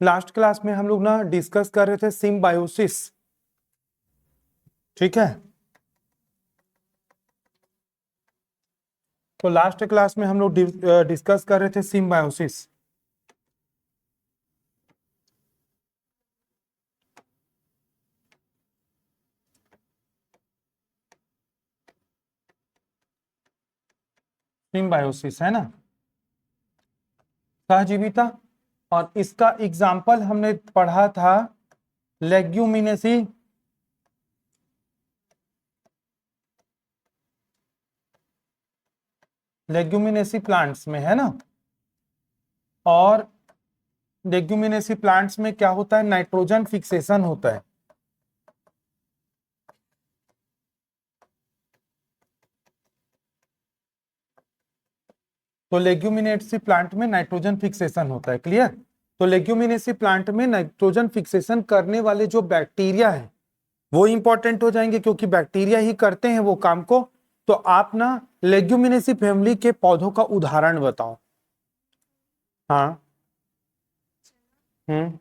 Last class में हम लोग ना डिस्कस कर रहे थे सिम्बायोसिस, ठीक है। तो लास्ट क्लास में हम लोग डिस्कस कर रहे थे सिम्बायोसिस। सिम्बायोसिस है ना, सहजीविता। और इसका एग्जाम्पल हमने पढ़ा था लेग्यूमिनेसी, लेग्यूमिनेसी प्लांट्स में, है ना। और लेग्यूमिनेसी प्लांट्स में क्या होता है, नाइट्रोजन फिक्सेशन होता है। तो लेग्यूमिनेसी प्लांट में नाइट्रोजन फिक्सेशन होता है, क्लियर। तो लेग्यूमिनेसी प्लांट में नाइट्रोजन फिक्सेशन करने वाले जो बैक्टीरिया है वो इंपॉर्टेंट हो जाएंगे, क्योंकि बैक्टीरिया ही करते हैं वो काम को। तो आप ना लेग्यूमिनेसी फैमिली के पौधों का उदाहरण बताओ। हाँ। हम्म।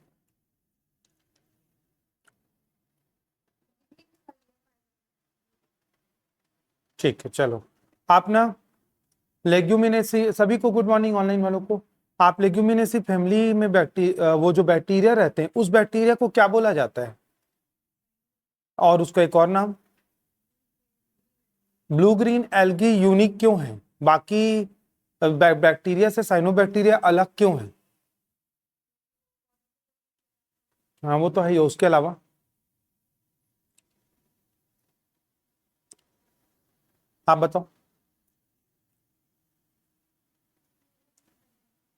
ठीक है, चलो। आप ना लेग्यूमिनेसी, सभी को गुड मॉर्निंग ऑनलाइन वालों को। आप लेग्यूमिनेसी फैमिली में वो जो बैक्टीरिया रहते हैं उस बैक्टीरिया को क्या बोला जाता है, और उसका एक और नाम। ब्लू ग्रीन एल्गी यूनिक क्यों है, बाकी बैक्टीरिया से साइनोबैक्टीरिया अलग क्यों है। हाँ वो तो है ही, उसके अलावा। आप बताओ।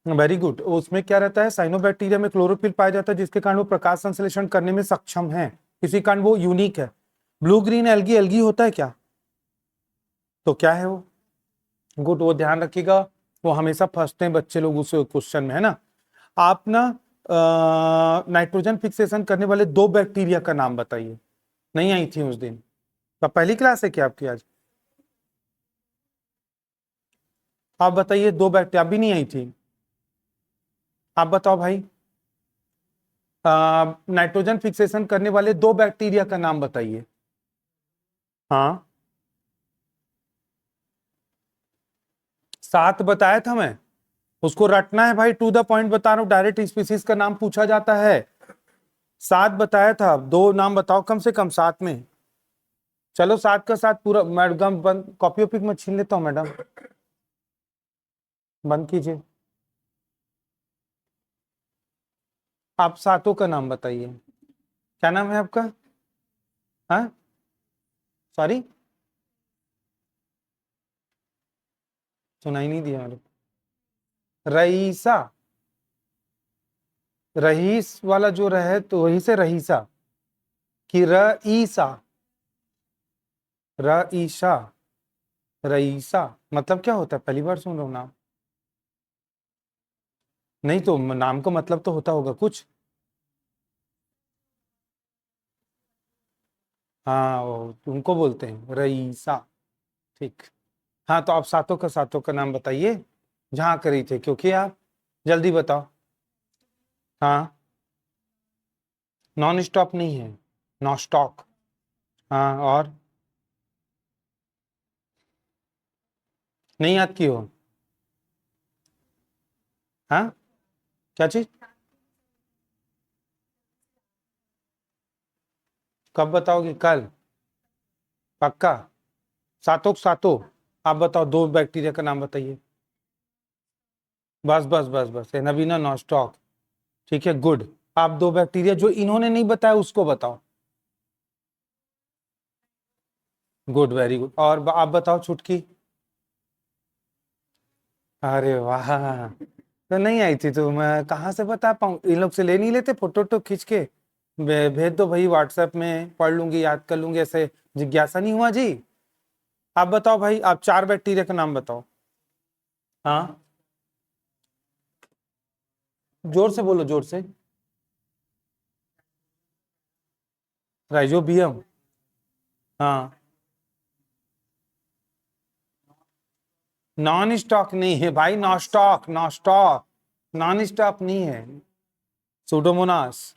Very good. उसमें क्या रहता है, साइनोबैक्टीरिया में क्लोरोफिल पाया जाता है, जिसके कारण वो प्रकाश संश्लेषण करने में सक्षम है, इसी कारण वो यूनिक है। ब्लू ग्रीन एल्गी, एल्गी होता है क्या, तो क्या है वो। गुड, वो ध्यान रखिएगा, वो हमेशा फंसते हैं बच्चे लोग उस क्वेश्चन में, है ना। आप ना नाइट्रोजन फिक्सेशन करने वाले दो बैक्टीरिया का नाम बताइए। नहीं आई थी उस दिन, तो पहली क्लास है क्या आपकी आज। आप बताइए, दो बैक्टीरिया अभी नहीं आई थी। आप बताओ भाई, नाइट्रोजन फिक्सेशन करने वाले दो बैक्टीरिया का नाम बताइए। हाँ, 7 बताया था मैं। उसको रटना है भाई, टू द पॉइंट बता रहा हूँ, डायरेक्ट स्पीसीज का नाम पूछा जाता है। 7 बताया था, दो नाम बताओ कम से कम 7 में। चलो 7 का 7 पूरा, मैडम बंद, कॉपी ओपी में छीन लेता हूँ मैडम, बंद कीजिए। आप सातों का नाम बताइए। क्या नाम है आपका। हाँ, सॉरी, सुनाई नहीं दिया मेरे को। रईसा, रईस वाला जो रहे तो वही से रईसा, कि रईसा, रईसा, रईसा मतलब क्या होता है, पहली बार सुन रहा हूँ नाम। नहीं तो नाम का मतलब तो होता होगा कुछ। हाँ, वो उनको बोलते हैं रईसा, ठीक। हाँ, तो आप सातों का नाम बताइए, जहाँ करी थे, क्योंकि आप जल्दी बताओ। हाँ, नॉन स्टॉप नहीं है, नॉन स्टॉक। हाँ, और नहीं याद की हो। हाँ, क्या चीज। कब बताओगे, कल। पक्का। सातों आप बताओ, दो बैक्टीरिया का नाम बताइए। बस बस बस बस, नवीना नॉन स्टॉक, ठीक है, गुड। आप दो बैक्टीरिया जो इन्होंने नहीं बताया उसको बताओ। Good, very good. और आप बताओ छुटकी। अरे वाह, तो नहीं आई थी तो मैं कहाँ से बता पाऊँ, इन लोग से ले नहीं लेते फोटो वोटो खींच के। भेज दो भाई व्हाट्सएप में, पढ़ लूंगी, याद कर लूंगी, ऐसे जिज्ञासा नहीं हुआ जी। आप बताओ भाई, आप 4 बैक्टीरिया का नाम बताओ। हाँ, जोर से बोलो, जोर से। राइजोबियम। हाँ, नॉन स्टॉक नहीं है भाई, non stock, non stock, non stop नहीं है। सूडोमोनास।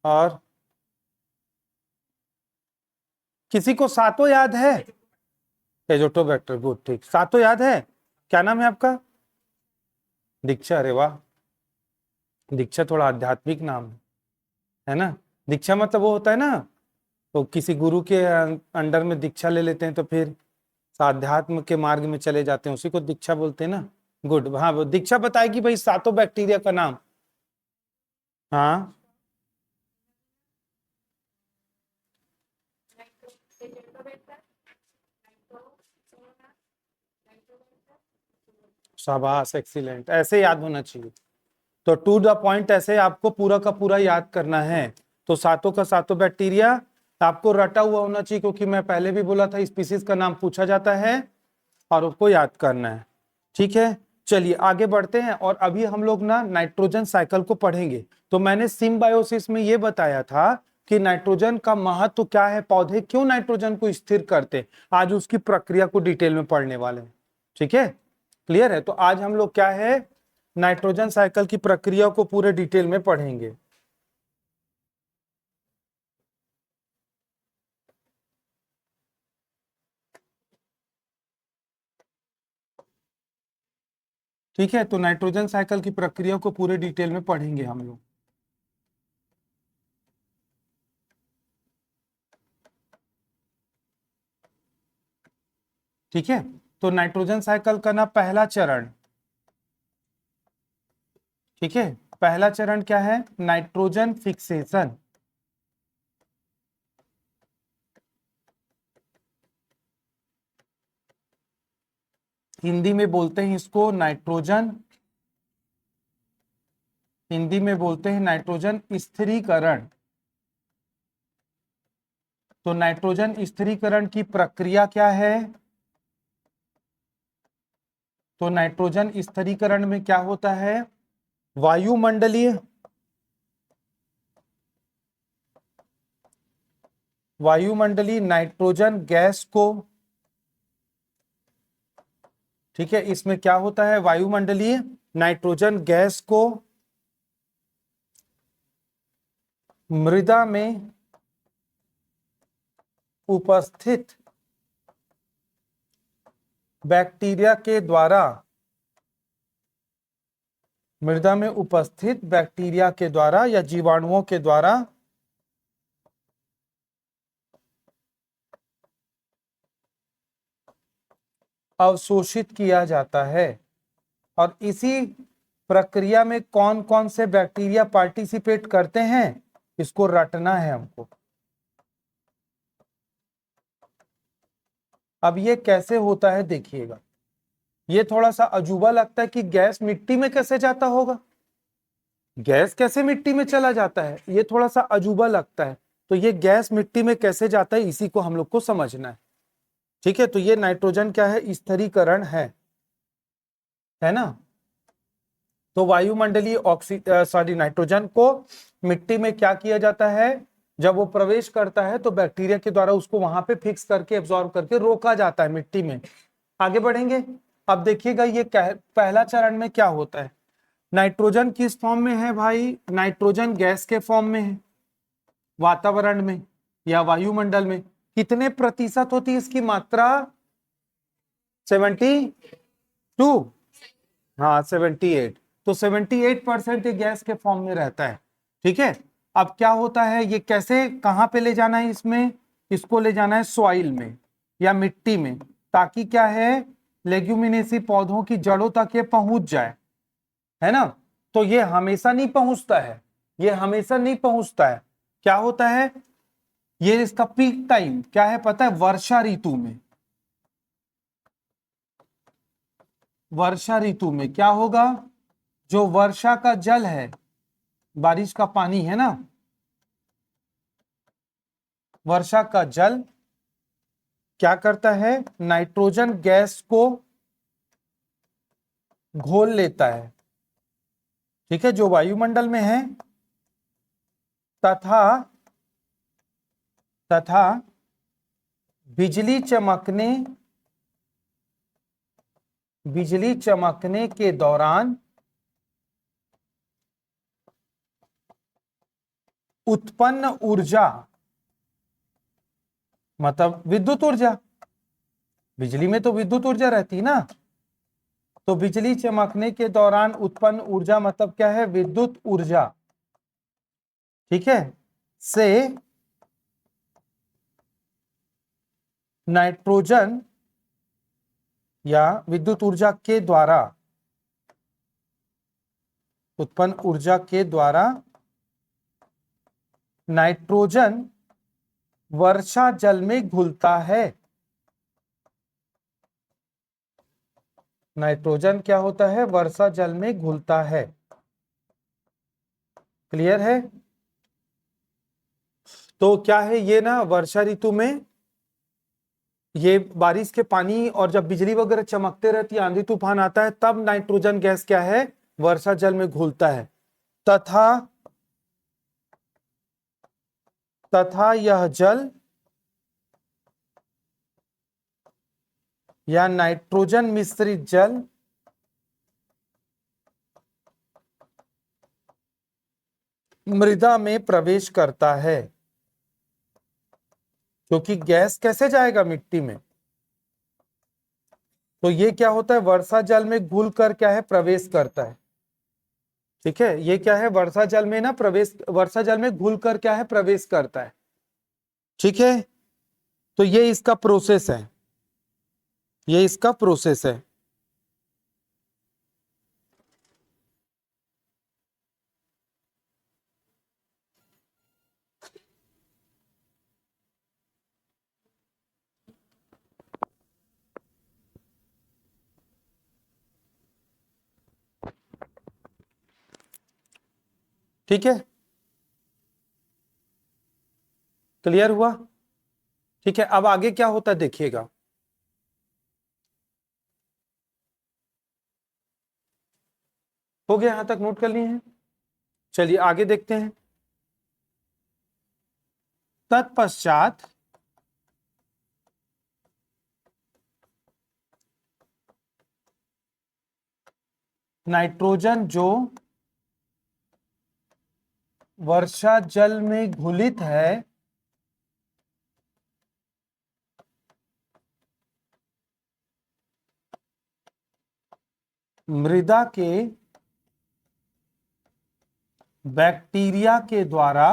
और किसी को सातो याद है? एजोटोबैक्टर, गुड, ठीक, सातो याद है। क्या नाम है आपका? दीक्षा, अरे वाह, दीक्षा थोड़ा आध्यात्मिक नाम है ना। दीक्षा मतलब वो होता है ना, तो किसी गुरु के अंडर में दीक्षा ले लेते हैं तो फिर आध्यात्म के मार्ग में चले जाते हैं, उसी को दीक्षा बोलते हैं ना। गुड, हाँ, वो दीक्षा बताएगी भाई सातों बैक्टीरिया का नाम। हाँ, शाबाश, एक्सीलेंट, ऐसे याद होना चाहिए। तो टू द पॉइंट ऐसे आपको पूरा का पूरा याद करना है। तो सातों का सातों बैक्टीरिया आपको रटा हुआ होना चाहिए, क्योंकि मैं पहले भी बोला था स्पीसीज का नाम पूछा जाता है और उसको याद करना है। ठीक है, चलिए आगे बढ़ते हैं। और अभी हम लोग ना नाइट्रोजन साइकिल को पढ़ेंगे। तो मैंने सिम्बायोसिस में ये बताया था कि नाइट्रोजन का महत्व क्या है, पौधे क्यों नाइट्रोजन को स्थिर करते, आज उसकी प्रक्रिया को डिटेल में पढ़ने वाले हैं। ठीक है, क्लियर है। तो आज हम लोग क्या है, नाइट्रोजन साइकिल की प्रक्रिया को पूरे डिटेल में पढ़ेंगे। ठीक है, तो नाइट्रोजन साइकिल की प्रक्रिया को पूरे डिटेल में पढ़ेंगे हम लोग। ठीक है, तो नाइट्रोजन साइकिल का ना पहला चरण, ठीक है, पहला चरण क्या है, नाइट्रोजन फिक्सेशन। हिंदी में बोलते हैं इसको नाइट्रोजन, हिंदी में बोलते हैं नाइट्रोजन स्थिरीकरण। तो नाइट्रोजन स्थिरीकरण की प्रक्रिया क्या है? तो नाइट्रोजन स्थिरीकरण में क्या होता है, वायुमंडलीय वायुमंडलीय नाइट्रोजन गैस को, ठीक है, इसमें क्या होता है, वायुमंडलीय नाइट्रोजन गैस को मृदा में उपस्थित बैक्टीरिया के द्वारा, मृदा में उपस्थित बैक्टीरिया के द्वारा या जीवाणुओं के द्वारा अवशोषित किया जाता है। और इसी प्रक्रिया में कौन कौन से बैक्टीरिया पार्टिसिपेट करते हैं, इसको रटना है हमको। अब ये कैसे होता है देखिएगा, ये थोड़ा सा अजूबा लगता है कि गैस मिट्टी में कैसे जाता होगा, गैस कैसे मिट्टी में चला जाता है, ये थोड़ा सा अजूबा लगता है। तो ये गैस मिट्टी में कैसे जाता है, इसी को हम लोग को समझना है। ठीक है, तो ये नाइट्रोजन क्या है, स्थिरीकरण है ना। तो वायुमंडलीय नाइट्रोजन को मिट्टी में क्या किया जाता है, जब वो प्रवेश करता है तो बैक्टीरिया के द्वारा उसको वहां पे फिक्स करके एब्जॉर्ब करके रोका जाता है मिट्टी में। आगे बढ़ेंगे। अब देखिएगा ये पहला चरण में क्या होता है, नाइट्रोजन किस फॉर्म में है भाई, नाइट्रोजन गैस के फॉर्म में है, वातावरण में या वायुमंडल में कितने प्रतिशत होती है इसकी मात्रा, 72, हाँ 78। तो 78% ये गैस के फॉर्म में रहता है। ठीक है, अब क्या होता है, ये कैसे कहां पे ले जाना है, इसमें इसको ले जाना है सॉइल में या मिट्टी में, ताकि क्या है, लेग्यूमिनेसी पौधों की जड़ों तक ये पहुंच जाए, है ना। तो ये हमेशा नहीं पहुंचता है, ये हमेशा नहीं पहुंचता है। क्या होता है, ये इसका पीक टाइम क्या है पता है, वर्षा ऋतु में, वर्षा ऋतु में क्या होगा, जो वर्षा का जल है, बारिश का पानी है ना, वर्षा का जल क्या करता है, नाइट्रोजन गैस को घोल लेता है, ठीक है, जो वायुमंडल में है, तथा तथा बिजली चमकने बिजली चमकने के दौरान उत्पन्न ऊर्जा मतलब विद्युत ऊर्जा, बिजली में तो विद्युत ऊर्जा रहती है ना, तो बिजली चमकने के दौरान उत्पन्न ऊर्जा मतलब क्या है, विद्युत ऊर्जा, ठीक है, से नाइट्रोजन या विद्युत ऊर्जा के द्वारा, उत्पन्न ऊर्जा के द्वारा नाइट्रोजन वर्षा जल में घुलता है। नाइट्रोजन क्या होता है, वर्षा जल में घुलता है। क्लियर है? तो क्या है ये ना, वर्षा ऋतु में ये बारिश के पानी और जब बिजली वगैरह चमकते रहती है, आंधी तूफान आता है, तब नाइट्रोजन गैस क्या है, वर्षा जल में घुलता है। तथा यह जल या नाइट्रोजन मिश्रित जल मृदा में प्रवेश करता है। क्योंकि गैस कैसे जाएगा मिट्टी में, तो ये क्या होता है, वर्षा जल में घुल कर क्या है, प्रवेश करता है। ठीक है, ये क्या है, वर्षा जल में ना प्रवेश, वर्षा जल में घुल कर क्या है, प्रवेश करता है। ठीक है, तो ये इसका प्रोसेस है, ये इसका प्रोसेस है। ठीक है, क्लियर हुआ? ठीक है, अब आगे क्या होता है देखिएगा। हो गया, यहां तक नोट कर लिए हैं? चलिए आगे देखते हैं। तत्पश्चात नाइट्रोजन जो वर्षा जल में घुलित है, मृदा के बैक्टीरिया के द्वारा,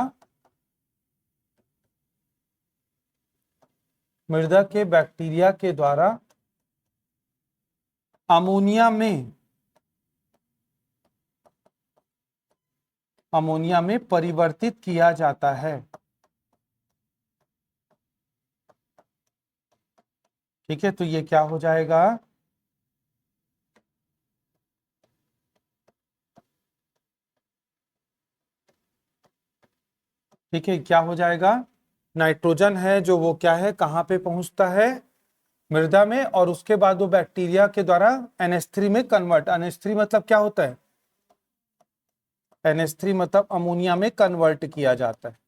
मृदा के बैक्टीरिया के द्वारा अमोनिया में परिवर्तित किया जाता है। ठीक है, तो ये क्या हो जाएगा, ठीक है, क्या हो जाएगा, नाइट्रोजन है जो वो क्या है, कहां पे पहुंचता है, मृदा में, और उसके बाद वो बैक्टीरिया के द्वारा NH3 में कन्वर्ट, NH3 मतलब क्या होता है, NH3 मतलब अमोनिया में कन्वर्ट किया जाता है।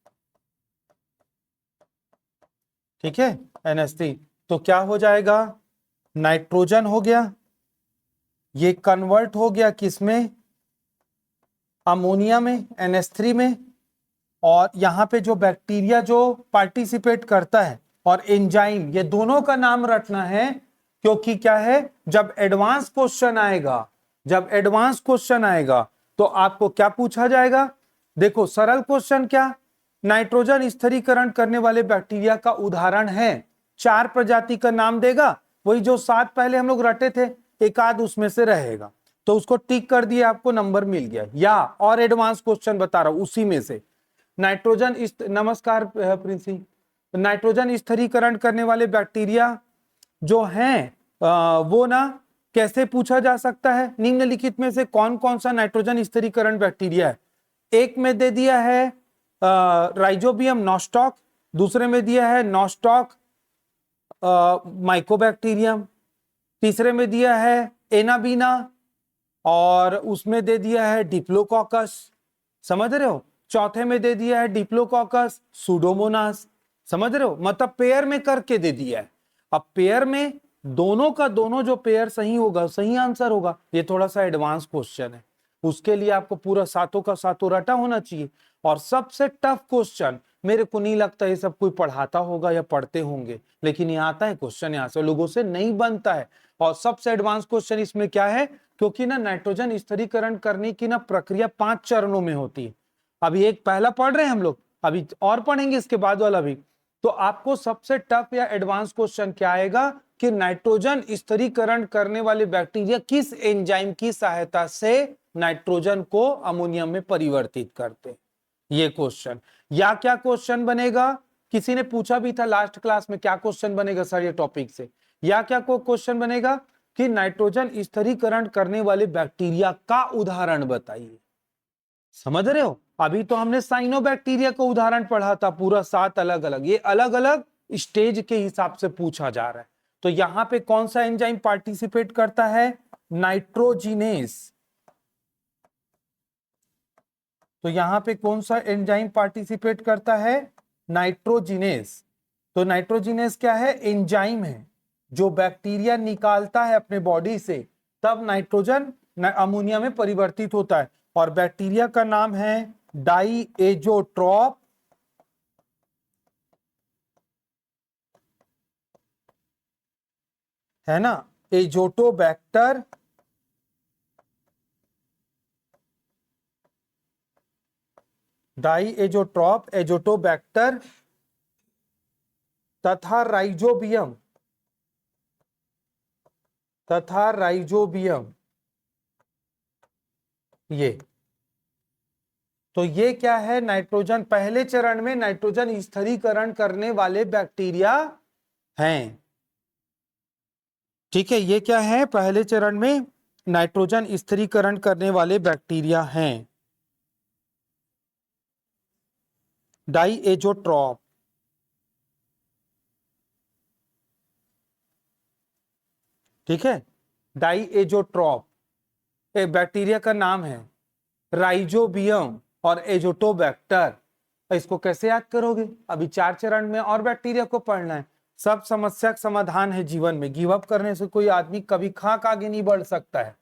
ठीक है, NH3, तो क्या हो जाएगा, नाइट्रोजन हो गया, ये कन्वर्ट हो गया किसमें, अमोनिया में, NH3 में, और यहां पे जो बैक्टीरिया जो पार्टिसिपेट करता है और एंजाइम, ये दोनों का नाम रखना है। क्योंकि क्या है, जब एडवांस क्वेश्चन आएगा, जब एडवांस क्वेश्चन आएगा तो आपको क्या पूछा जाएगा, देखो सरल क्वेश्चन क्या, नाइट्रोजन स्थिरीकरण करने वाले बैक्टीरिया का उदाहरण है, 4 प्रजाति का नाम देगा, वही जो 7 पहले हम लोग रटे थे, एक आध उसमें से रहेगा, तो उसको टिक कर दिए, आपको नंबर मिल गया। या और एडवांस क्वेश्चन बता रहा हूं उसी में से, नाइट्रोजन नमस्कार प्रिंसी, नाइट्रोजन स्थिरीकरण करने वाले बैक्टीरिया जो हैं वो ना कैसे पूछा जा सकता है, निम्नलिखित में से कौन कौन सा नाइट्रोजन स्थिरीकरण बैक्टीरिया है। एक में दे दिया है राइजोबियम नॉस्टॉक, दूसरे में दिया है नॉस्टॉक माइकोबैक्टीरियम, तीसरे में दिया है एनाबीना, और उसमें दे दिया है डिप्लोकोकस, समझ रहे हो, चौथे में दे दिया है डिप्लोकोकस सूडोमोनास, समझ रहे हो, मतलब पेयर में करके दे दिया है। अब पेयर में दोनों का दोनों जो पेयर सही होगा सही आंसर होगा। ये थोड़ा सा एडवांस क्वेश्चन है, उसके लिए आपको पूरा सातों का सातों रटा होना चाहिए, और सबसे टफ क्वेश्चन, मेरे को नहीं लगता ये सब कोई पढ़ाता होगा या पढ़ते होंगे, लेकिन ये आता है क्वेश्चन, यहाँ से लोगों से नहीं बनता है। और सबसे एडवांस क्वेश्चन इसमें क्या है, क्योंकि ना नाइट्रोजन स्थिरीकरण करने की ना प्रक्रिया 5 चरणों में होती है। अभी एक पहला पढ़ रहे हैं हम लोग, अभी और पढ़ेंगे इसके बाद वाला भी। तो आपको सबसे टफ या एडवांस क्वेश्चन क्या आएगा कि नाइट्रोजन स्थिरीकरण करने वाले बैक्टीरिया किस एंजाइम की सहायता से नाइट्रोजन को अमोनियम में परिवर्तित करते हैं, ये क्वेश्चन। या क्या क्वेश्चन बनेगा, किसी ने पूछा भी था लास्ट क्लास में, क्या क्वेश्चन बनेगा सर ये टॉपिक से, या क्या को क्वेश्चन बनेगा कि नाइट्रोजन स्थिरीकरण करने वाले बैक्टीरिया का उदाहरण बताइए। समझ रहे हो, अभी तो हमने साइनोबैक्टीरिया का उदाहरण पढ़ा था पूरा 7 अलग अलग, ये अलग अलग स्टेज के हिसाब से पूछा जा रहा है। तो यहां पे कौन सा एंजाइम पार्टिसिपेट करता है, नाइट्रोजिनेस। तो यहां पे कौन सा एंजाइम पार्टिसिपेट करता है, नाइट्रोजिनेस। तो नाइट्रोजिनेस क्या है, एंजाइम है जो बैक्टीरिया निकालता है अपने बॉडी से, तब नाइट्रोजन अमोनिया में परिवर्तित होता है। और बैक्टीरिया का नाम है डाइएजोट्रॉप है ना, एजोटोबैक्टर डाइएजोट्रॉप एजोटोबैक्टर तथा राइजोबियम ये। तो ये क्या है, नाइट्रोजन पहले चरण में नाइट्रोजन स्थिरीकरण करने वाले बैक्टीरिया हैं। ठीक है, ये क्या है, पहले चरण में नाइट्रोजन स्थिरीकरण करने वाले बैक्टीरिया हैं, डाइएजोट्रॉप। ठीक है, डाइएजोट्रॉप एक बैक्टीरिया का नाम है, राइजोबियम और एजोटोबैक्टर। इसको कैसे याद करोगे, अभी 4 चरण में और बैक्टीरिया को पढ़ना है। सब समस्या का समाधान है जीवन में, गिव अप करने से कोई आदमी कभी खाक आगे नहीं बढ़ सकता है।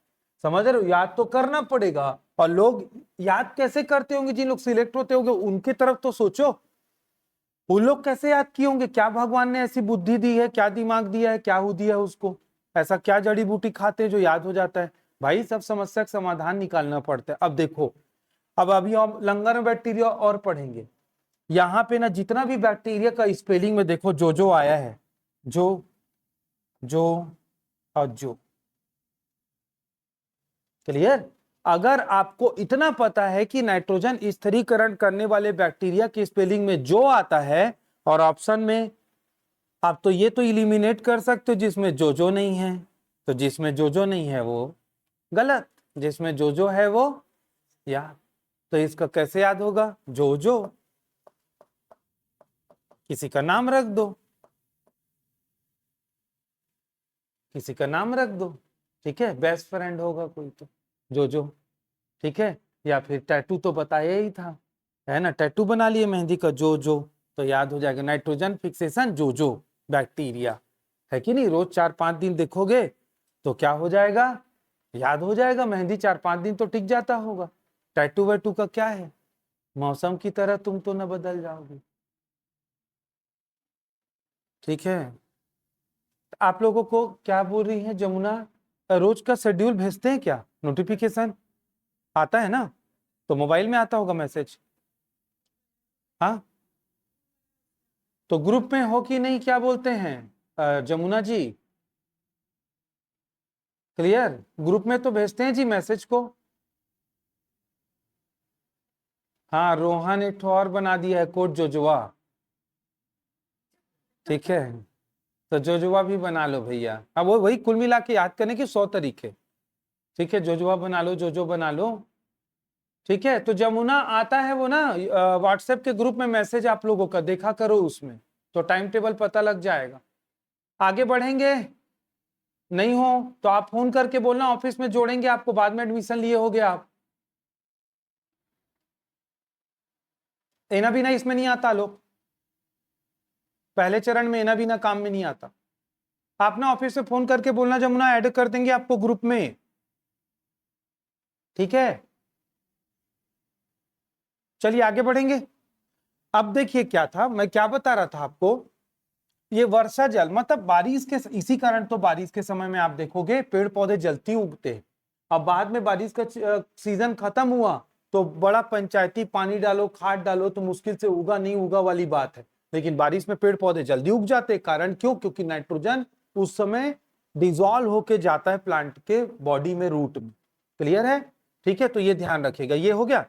समझ रहे हो, याद तो करना पड़ेगा। और लोग याद कैसे करते होंगे, जिन लोग सिलेक्ट होते होंगे उनके तरफ तो सोचो, वो लोग कैसे याद किए होंगे, क्या भगवान ने ऐसी बुद्धि दी है, क्या दिमाग दिया है, क्या दिया है उसको, ऐसा क्या जड़ी बूटी खाते हैं जो याद हो जाता है। भाई सब समस्या का समाधान निकालना पड़ता है। अब देखो, अब अभी हम लंगर में बैक्टीरिया और पढ़ेंगे। यहाँ पे ना जितना भी बैक्टीरिया का स्पेलिंग में देखो जो आया है, जो और जो। क्लियर, अगर आपको इतना पता है कि नाइट्रोजन स्थिरीकरण करने वाले बैक्टीरिया की स्पेलिंग में जो आता है और ऑप्शन में, आप तो ये तो इलिमिनेट कर सकते हो जिसमें जो नहीं है। तो जिसमें जो नहीं है वो गलत, जिसमें जो है वो याद। तो इसका कैसे याद होगा, जो किसी का नाम रख दो, किसी का नाम रख दो। ठीक है, बेस्ट फ्रेंड होगा कोई तो जो। ठीक है, या फिर टैटू तो बताया ही था, है ना, टैटू बना लिए मेहंदी का जो, तो याद हो जाएगा नाइट्रोजन फिक्सेशन जो बैक्टीरिया, है कि नहीं। रोज 4-5 दिन देखोगे तो क्या हो जाएगा, याद हो जाएगा। मेहंदी 4-5 दिन तो टिक जाता होगा, टैटू वैटू का क्या है, मौसम की तरह तुम तो न बदल जाओगे। ठीक है, आप लोगों को क्या बोल रही है जमुना, रोज का शेड्यूल भेजते हैं क्या, नोटिफिकेशन आता है ना, तो मोबाइल में आता होगा मैसेज। हाँ, तो ग्रुप में हो कि नहीं, क्या बोलते हैं जमुना जी, क्लियर, ग्रुप में तो भेजते हैं जी मैसेज को। हाँ, रोहन एक ठो और बना दिया है कोड जोजुआ। ठीक है, तो जोजुआ भी बना लो भैया। अब वो वही कुल मिला के याद करने के 100 तरीके। ठीक है, जोजुआ बना लो, जो बना लो। ठीक है, तो जमुना आता है वो ना व्हाट्सएप के ग्रुप में मैसेज आप लोगों का, देखा करो उसमें, तो टाइम टेबल पता लग जाएगा। आगे बढ़ेंगे, नहीं हो तो आप फोन करके बोलना, ऑफिस में जोड़ेंगे आपको, बाद में एडमिशन लिए होगे आप। एना बिना इसमें नहीं आता लोग, पहले चरण में एना बिना काम में नहीं आता। आप ना ऑफिस से फोन करके बोलना, जमुना ऐड कर देंगे आपको ग्रुप में। ठीक है, चलिए आगे बढ़ेंगे। अब देखिए क्या था, मैं क्या बता रहा था आपको, ये वर्षा जल मतलब बारिश के, इसी कारण तो बारिश के समय में आप देखोगे पेड़ पौधे जल्दी उगते। अब बाद में बारिश का सीजन खत्म हुआ तो बड़ा पंचायती पानी डालो खाद डालो तो मुश्किल से उगा नहीं उगा वाली बात है, लेकिन बारिश में पेड़ पौधे जल्दी उग जाते। कारण क्यों? क्योंकि नाइट्रोजन उस समय डिजॉल्व होके जाता है प्लांट के बॉडी में, रूट में। क्लियर है? ठीक है, तो ये ध्यान रखिएगा। ये हो गया।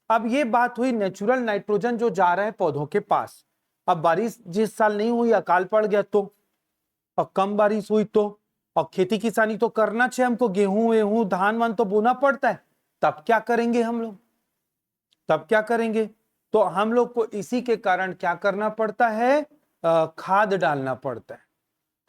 अब ये बात हुई नेचुरल नाइट्रोजन जो जा रहा है पौधों के पास। अब बारिश जिस साल नहीं हुई, अकाल पड़ गया तो, और कम बारिश हुई तो, और खेती किसानी तो करना चाहिए हमको, गेहूं वेहूं धान वान तो बोना पड़ता है। तब क्या करेंगे हम लोग? तब क्या करेंगे? तो हम लोग को इसी के कारण क्या करना पड़ता है? खाद डालना पड़ता है।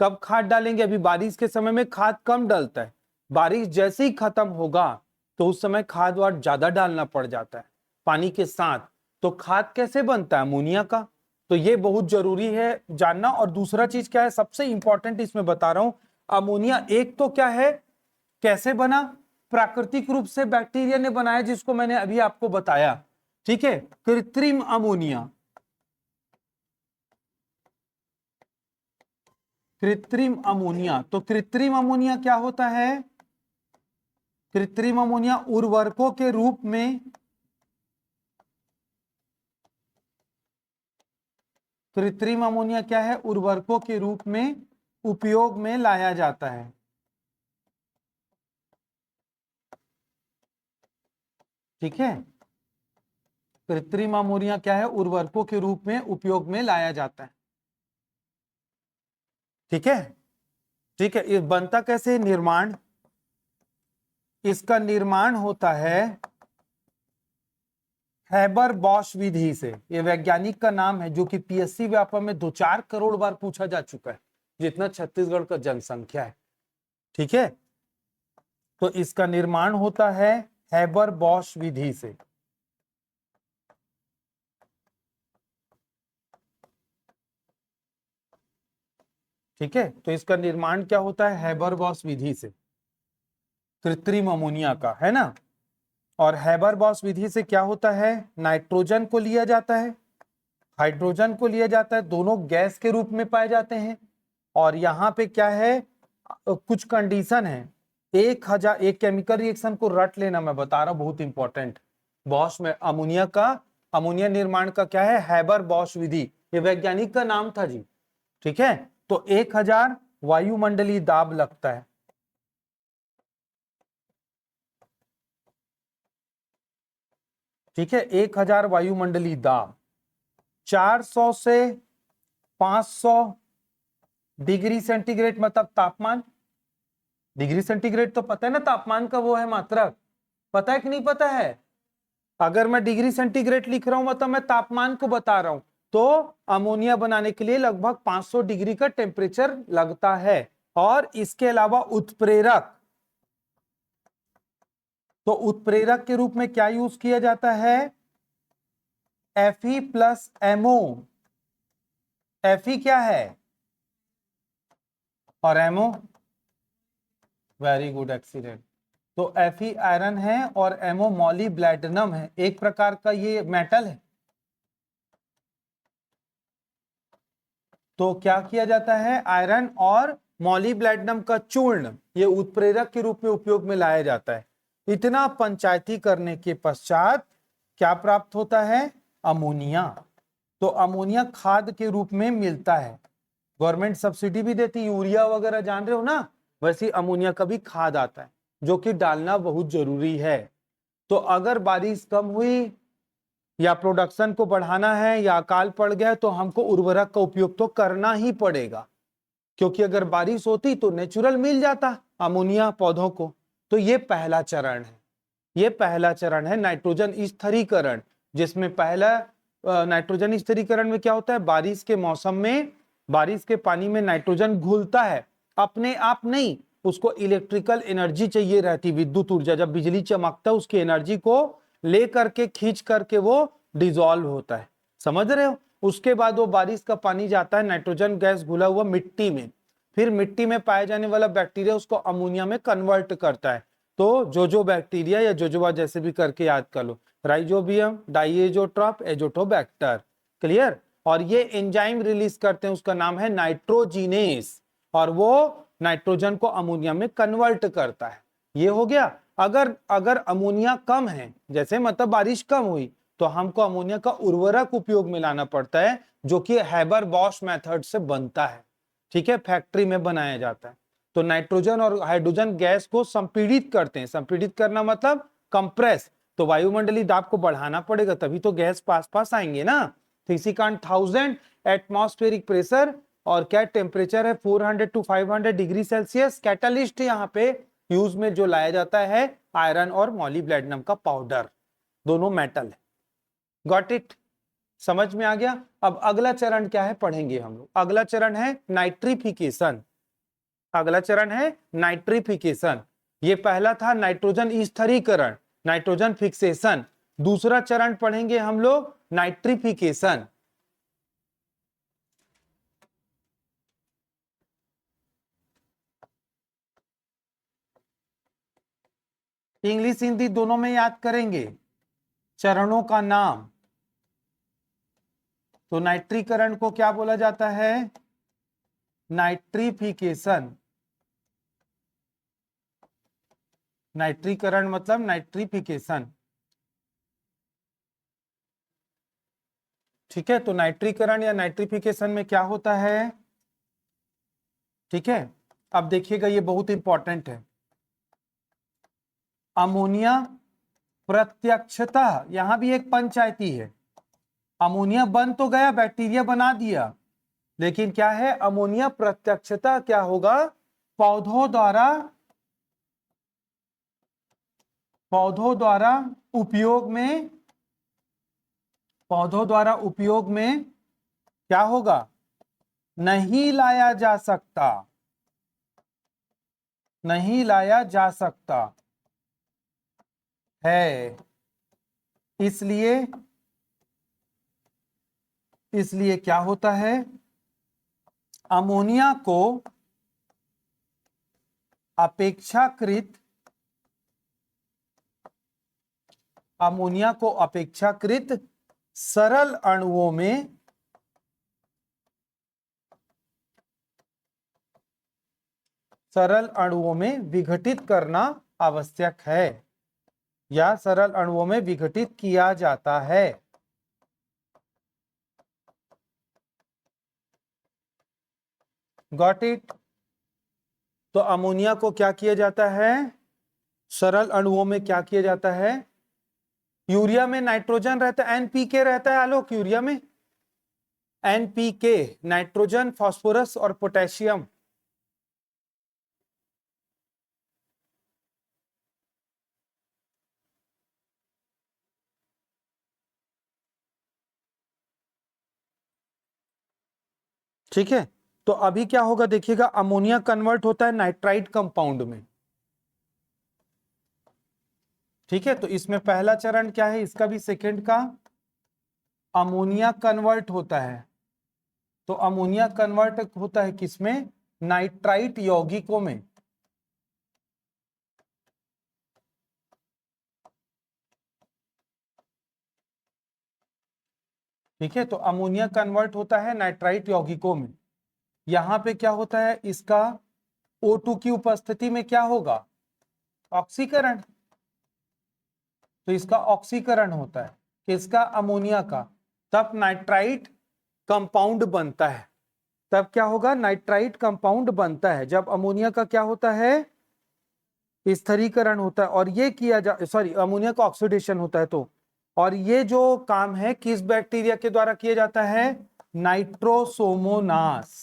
कब खाद डालेंगे? अभी बारिश के समय में खाद कम डलता है, बारिश जैसे ही खत्म होगा तो उस समय खाद वाद ज्यादा डालना पड़ जाता है पानी के साथ। तो खाद कैसे बनता है? अमोनिया का। तो ये बहुत जरूरी है जानना। और दूसरा चीज क्या है सबसे इंपॉर्टेंट इसमें बता रहा हूं, अमोनिया एक तो क्या है, कैसे बना? प्राकृतिक रूप से बैक्टीरिया ने बनाया, जिसको मैंने अभी आपको बताया। ठीक है, कृत्रिम अमोनिया। कृत्रिम अमोनिया, तो कृत्रिम अमोनिया क्या होता है? कृत्रिम अमोनिया उर्वरकों के रूप में, कृत्रिम अमोनिया क्या है? उर्वरकों के रूप में उपयोग में लाया जाता है। ठीक है, कृत्रिम अमोनिया क्या है? उर्वरकों के रूप में उपयोग में लाया जाता है। ठीक है, ठीक है। ये बनता कैसे? निर्माण, इसका निर्माण होता है हैबर बॉश विधि से। ये वैज्ञानिक का नाम है जो कि पीएससी व्यापम में 2-4 करोड़ बार पूछा जा चुका है, जितना छत्तीसगढ़ का जनसंख्या है। ठीक है, तो इसका निर्माण होता है हैबर बॉश विधि से। ठीक है, तो इसका निर्माण क्या होता है? हैबर बॉश विधि से, कृत्रिम अमोनिया का, है ना। और हैबर बॉश विधि से क्या होता है? नाइट्रोजन को लिया जाता है, हाइड्रोजन को लिया जाता है, दोनों गैस के रूप में पाए जाते हैं। और यहाँ पे क्या है, कुछ कंडीशन है। 1000 एक केमिकल रिएक्शन को रट लेना, मैं बता रहा हूं, बहुत इंपॉर्टेंट। बॉश में अमोनिया का, अमोनिया निर्माण का क्या है? हैबर बॉश विधि। ये वैज्ञानिक का नाम था जी। ठीक है, तो 1000 वायुमंडलीय दाब लगता है। ठीक है, 1000 वायुमंडलीय दाब, 400 से 500 डिग्री सेंटीग्रेड मतलब तापमान। डिग्री सेंटीग्रेड तो पता है ना, तापमान का वो है मात्रक, पता है कि नहीं पता है? अगर मैं डिग्री सेंटीग्रेड लिख रहा हूं मतलब मैं तापमान को बता रहा हूं। तो अमोनिया बनाने के लिए लगभग 500 डिग्री का टेम्परेचर लगता है। और इसके अलावा उत्प्रेरक, तो उत्प्रेरक के रूप में क्या यूज किया जाता है? Fe plus ammo. Fe क्या है? और एमओ, वेरी गुड, एक्सीलेंट। तो Fe आयरन है और एमओ मॉलिब्लैटिनम है, एक प्रकार का ये मेटल है। तो क्या किया जाता है? आयरन और मॉलिब्लैटिनम का चूर्ण ये उत्प्रेरक के रूप में उपयोग में लाया जाता है। इतना पंचायती करने के पश्चात क्या प्राप्त होता है? अमोनिया। तो अमोनिया खाद के रूप में मिलता है, गवर्नमेंट सब्सिडी भी देती है, यूरिया वगैरह जान रहे हो ना, वैसे अमोनिया का भी खाद आता है जो कि डालना बहुत जरूरी है। तो अगर बारिश कम हुई या प्रोडक्शन को बढ़ाना है या अकाल पड़ गया तो हमको उर्वरक का उपयोग तो करना ही पड़ेगा, क्योंकि अगर बारिश होती तो नेचुरल मिल जाता अमोनिया पौधों को। तो ये पहला चरण है, ये पहला चरण है नाइट्रोजन स्थिरीकरण, जिसमें पहला नाइट्रोजन स्थिरीकरण में क्या होता है? बारिश के मौसम में बारिश के पानी में नाइट्रोजन घुलता है, अपने आप नहीं, उसको इलेक्ट्रिकल एनर्जी चाहिए रहती, विद्युत ऊर्जा। जब बिजली चमकता है उसकी एनर्जी को ले करके खींच करके वो डिजॉल्व होता है, समझ रहे हो। उसके बाद वो बारिश का पानी जाता है नाइट्रोजन गैस घुला हुआ मिट्टी में, फिर मिट्टी में पाए जाने वाला बैक्टीरिया उसको अमोनिया में कन्वर्ट करता है। तो जोजो बैक्टीरिया या जोजोबा जैसे भी करके याद कर लो, राइजोबियम, डाइएजोट्रॉप, एजोटोबैक्टर। क्लियर। और ये एंजाइम रिलीज करते हैं, उसका नाम है नाइट्रोजीनेस, और वो नाइट्रोजन को अमोनिया में कन्वर्ट करता है। ये हो गया। अगर अगर अमोनिया कम है, जैसे मतलब बारिश कम हुई, तो हमको अमोनिया का उर्वरक उपयोग में लाना पड़ता है, जो कि हैबर बॉश मेथड से बनता है। ठीक है, फैक्ट्री में बनाया जाता है। तो नाइट्रोजन और हाइड्रोजन गैस को संपीड़ित करते हैं। संपीड़ित करना मतलब कंप्रेस, तो वायुमंडलीय दाब को बढ़ाना पड़ेगा, तभी तो गैस पास पास आएंगे ना। तो इसी कारण 1000 एटमॉस्फेरिक प्रेशर और क्या टेम्परेचर है 400 टू 500 डिग्री सेल्सियस। कैटालिस्ट यहाँ पे यूज में जो लाया जाता है आयरन और मॉलिब्डेनम का पाउडर, दोनों मेटल है। गॉट इट, समझ में आ गया। अब अगला चरण क्या है पढ़ेंगे हम लोग। अगला चरण है नाइट्रिफिकेशन। अगला चरण है नाइट्रिफिकेशन। ये पहला था नाइट्रोजन स्थिरीकरण, नाइट्रोजन फिक्सेशन। दूसरा चरण पढ़ेंगे हम लोग नाइट्रिफिकेशन। इंग्लिश हिंदी दोनों में याद करेंगे चरणों का नाम। तो नाइट्रीकरण को क्या बोला जाता है? नाइट्रिफिकेशन। नाइट्रीकरण मतलब नाइट्रिफिकेशन। ठीक है, तो नाइट्रीकरण या नाइट्रिफिकेशन में क्या होता है? ठीक है, अब देखिएगा ये बहुत इंपॉर्टेंट है। अमोनिया प्रत्यक्षतः, यहां भी एक पंचायती है। अमोनिया बन तो गया, बैक्टीरिया बना दिया, लेकिन क्या है, अमोनिया प्रत्यक्षतः क्या होगा? पौधों द्वारा पौधों द्वारा उपयोग में पौधों द्वारा उपयोग में क्या होगा? नहीं लाया जा सकता, नहीं लाया जा सकता है। इसलिए इसलिए क्या होता है? अमोनिया को अपेक्षाकृत सरल अणुओं में विघटित करना आवश्यक है, या सरल अणुओं में विघटित किया जाता है। Got it. तो अमोनिया को क्या किया जाता है? सरल अणुओं में क्या किया जाता है? यूरिया में नाइट्रोजन रहता है, एनपीके रहता है आलोक, यूरिया में एनपीके, नाइट्रोजन, फास्फोरस और पोटेशियम। ठीक है, तो अभी क्या होगा देखिएगा, अमोनिया कन्वर्ट होता है नाइट्राइट कंपाउंड में। ठीक है, तो इसमें पहला चरण क्या है, इसका भी सेकंड का, अमोनिया कन्वर्ट होता है। तो अमोनिया कन्वर्ट होता है किसमें? नाइट्राइट यौगिकों में। ठीक है, तो अमोनिया कन्वर्ट होता है नाइट्राइट यौगिकों में। यहां पे क्या होता है, इसका O2 की उपस्थिति में क्या होगा? ऑक्सीकरण। तो इसका ऑक्सीकरण होता है किसका? अमोनिया का। तब नाइट्राइट कंपाउंड बनता है। तब क्या होगा? नाइट्राइट कंपाउंड बनता है जब अमोनिया का क्या होता है? स्थिरीकरण होता है। और ये किया जा सॉरी अमोनिया का ऑक्सीडेशन होता है। तो और ये जो काम है किस बैक्टीरिया के द्वारा किया जाता है? नाइट्रोसोमोनास।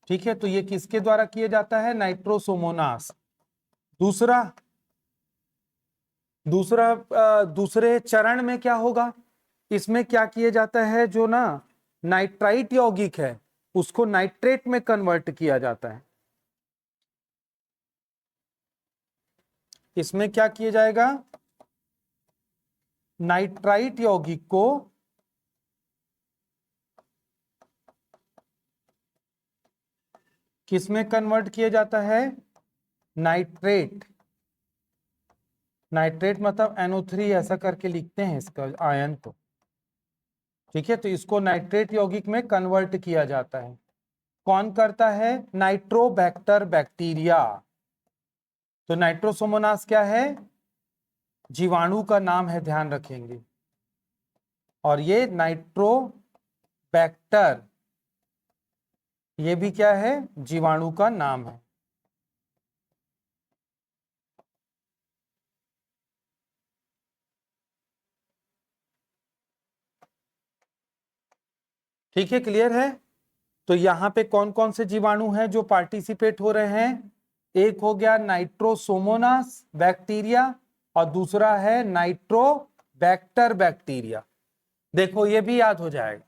ठीक है, तो ये किसके द्वारा किया जाता है? नाइट्रोसोमोनास। दूसरा दूसरा दूसरे चरण में क्या होगा? इसमें क्या किया जाता है, जो ना नाइट्राइट यौगिक है उसको नाइट्रेट में कन्वर्ट किया जाता है। इसमें क्या किया जाएगा? नाइट्राइट यौगिक को किसमें कन्वर्ट किया जाता है? नाइट्रेट। नाइट्रेट मतलब NO3 ऐसा करके लिखते हैं इसका आयन को। ठीक है, तो इसको नाइट्रेट यौगिक में कन्वर्ट किया जाता है। कौन करता है? Nitrobacter bacteria. तो नाइट्रोसोमोनास क्या है? जीवाणु का नाम है, ध्यान रखेंगे। और ये नाइट्रोबैक्टर, ये भी क्या है? जीवाणु का नाम है। ठीक है, क्लियर है? तो यहां पे कौन कौन से जीवाणु हैं जो पार्टिसिपेट हो रहे हैं? एक हो गया नाइट्रोसोमोनास बैक्टीरिया और दूसरा है नाइट्रोबैक्टर बैक्टीरिया। देखो ये भी याद हो जाएगा।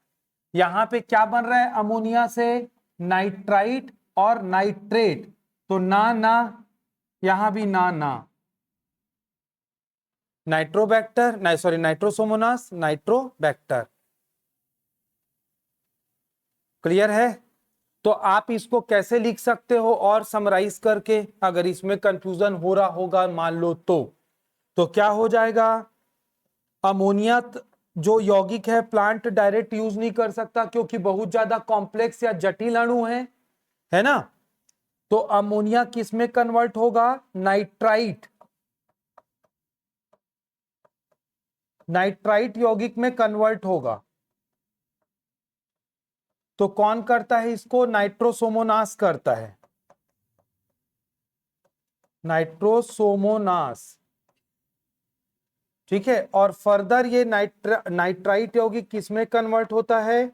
यहां पे क्या बन रहा है? अमोनिया से नाइट्राइट और नाइट्रेट। तो ना ना, यहां भी ना ना। नाइट्रोबैक्टर नहीं, सॉरी, नाइट्रोसोमोनास नाइट्रोबैक्टर। क्लियर है? तो आप इसको कैसे लिख सकते हो और समराइज करके, अगर इसमें कंफ्यूजन हो रहा होगा मान लो तो क्या हो जाएगा? अमोनिया जो यौगिक है प्लांट डायरेक्ट यूज नहीं कर सकता क्योंकि बहुत ज्यादा कॉम्प्लेक्स या जटिल अणु है ना? तो अमोनिया किस में कन्वर्ट होगा? नाइट्राइट। नाइट्राइट यौगिक में कन्वर्ट होगा। तो कौन करता है इसको? नाइट्रोसोमोनास करता है। नाइट्रोसोमोनास। ठीक है, और फर्दर ये नाइट्राइट यौगिक किस में कन्वर्ट होता है?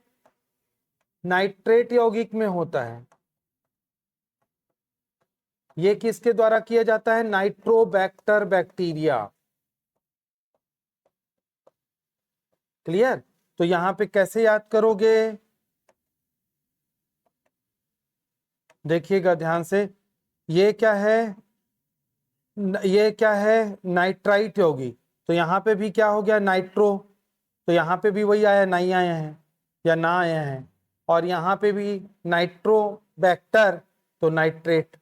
नाइट्रेट यौगिक में होता है। ये किसके द्वारा किया जाता है? Nitrobacter bacteria. क्लियर? तो यहां पे कैसे याद करोगे? देखिएगा ध्यान से। ये क्या है? ये क्या है? नाइट्राइट यौगिक। तो यहां पे भी क्या हो गया? नाइट्रो। तो यहां पे भी वही आया, नहीं आया है या ना आया है। और यहां पे भी नाइट्रोबैक्टर, तो नाइट्रेट।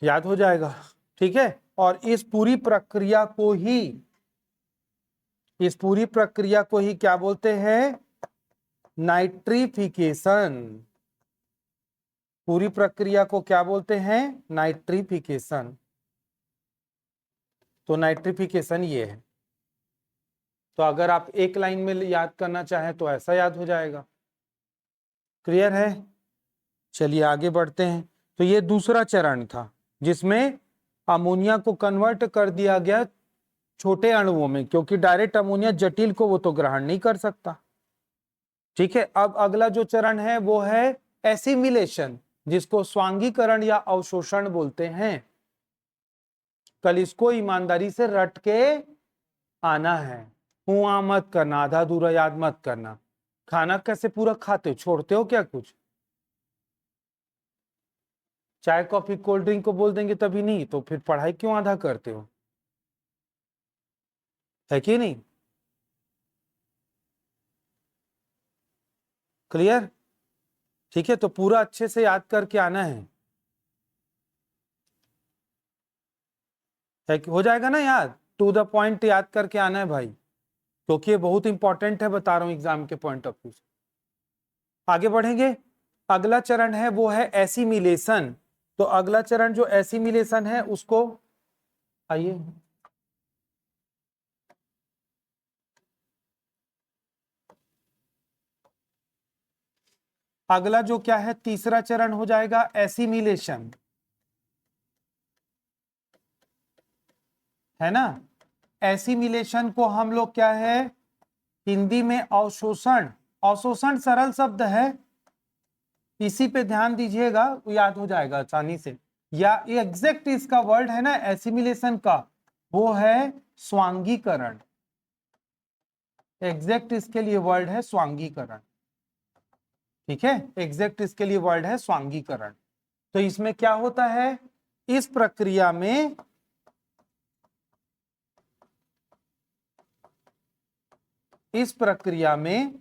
याद हो जाएगा। ठीक है, और इस पूरी प्रक्रिया को ही क्या बोलते हैं? नाइट्रिफिकेशन। पूरी प्रक्रिया को क्या बोलते हैं? नाइट्रिफिकेशन। तो नाइट्रिफिकेशन ये है। तो अगर आप एक लाइन में याद करना चाहें तो ऐसा याद हो जाएगा। क्लियर है? चलिए आगे बढ़ते हैं। तो ये दूसरा चरण था जिसमें अमोनिया को कन्वर्ट कर दिया गया छोटे अणुओं में, क्योंकि डायरेक्ट अमोनिया जटिल को वो तो ग्रहण नहीं कर सकता। ठीक है, अब अगला जो चरण है वो है एसिमिलेशन, जिसको स्वांगीकरण या अवशोषण बोलते हैं। कल इसको ईमानदारी से रट के आना है। हुआ मत करना, आधा अधूरा याद मत करना। खाना कैसे पूरा खाते हो? छोड़ते हो क्या कुछ? चाय कॉफी कोल्ड ड्रिंक को बोल देंगे तभी नहीं, तो फिर पढ़ाई क्यों आधा करते हो? है कि नहीं? क्लियर? ठीक है, तो पूरा अच्छे से याद करके आना है हो जाएगा ना याद? टू द पॉइंट याद करके आना है भाई, क्योंकि ये बहुत इंपॉर्टेंट है, बता रहा हूं एग्जाम के पॉइंट ऑफ व्यू से। आगे बढ़ेंगे। अगला चरण है वो है एसिमिलेशन। तो अगला चरण जो एसिमिलेशन है उसको, आइए, अगला जो क्या है, तीसरा चरण हो जाएगा एसिमिलेशन, है ना? एसिमिलेशन को हम लोग क्या है हिंदी में अवशोषण, अवशोषण सरल शब्द है, इसी पे ध्यान दीजिएगा, याद हो जाएगा आसानी से। या एग्जैक्ट इसका वर्ड है ना एसिमिलेशन का, वो है स्वांगीकरण। एग्जैक्ट इसके लिए वर्ड है स्वांगीकरण। ठीक है, एग्जैक्ट इसके लिए वर्ड है स्वांगीकरण। तो इसमें क्या होता है? इस प्रक्रिया में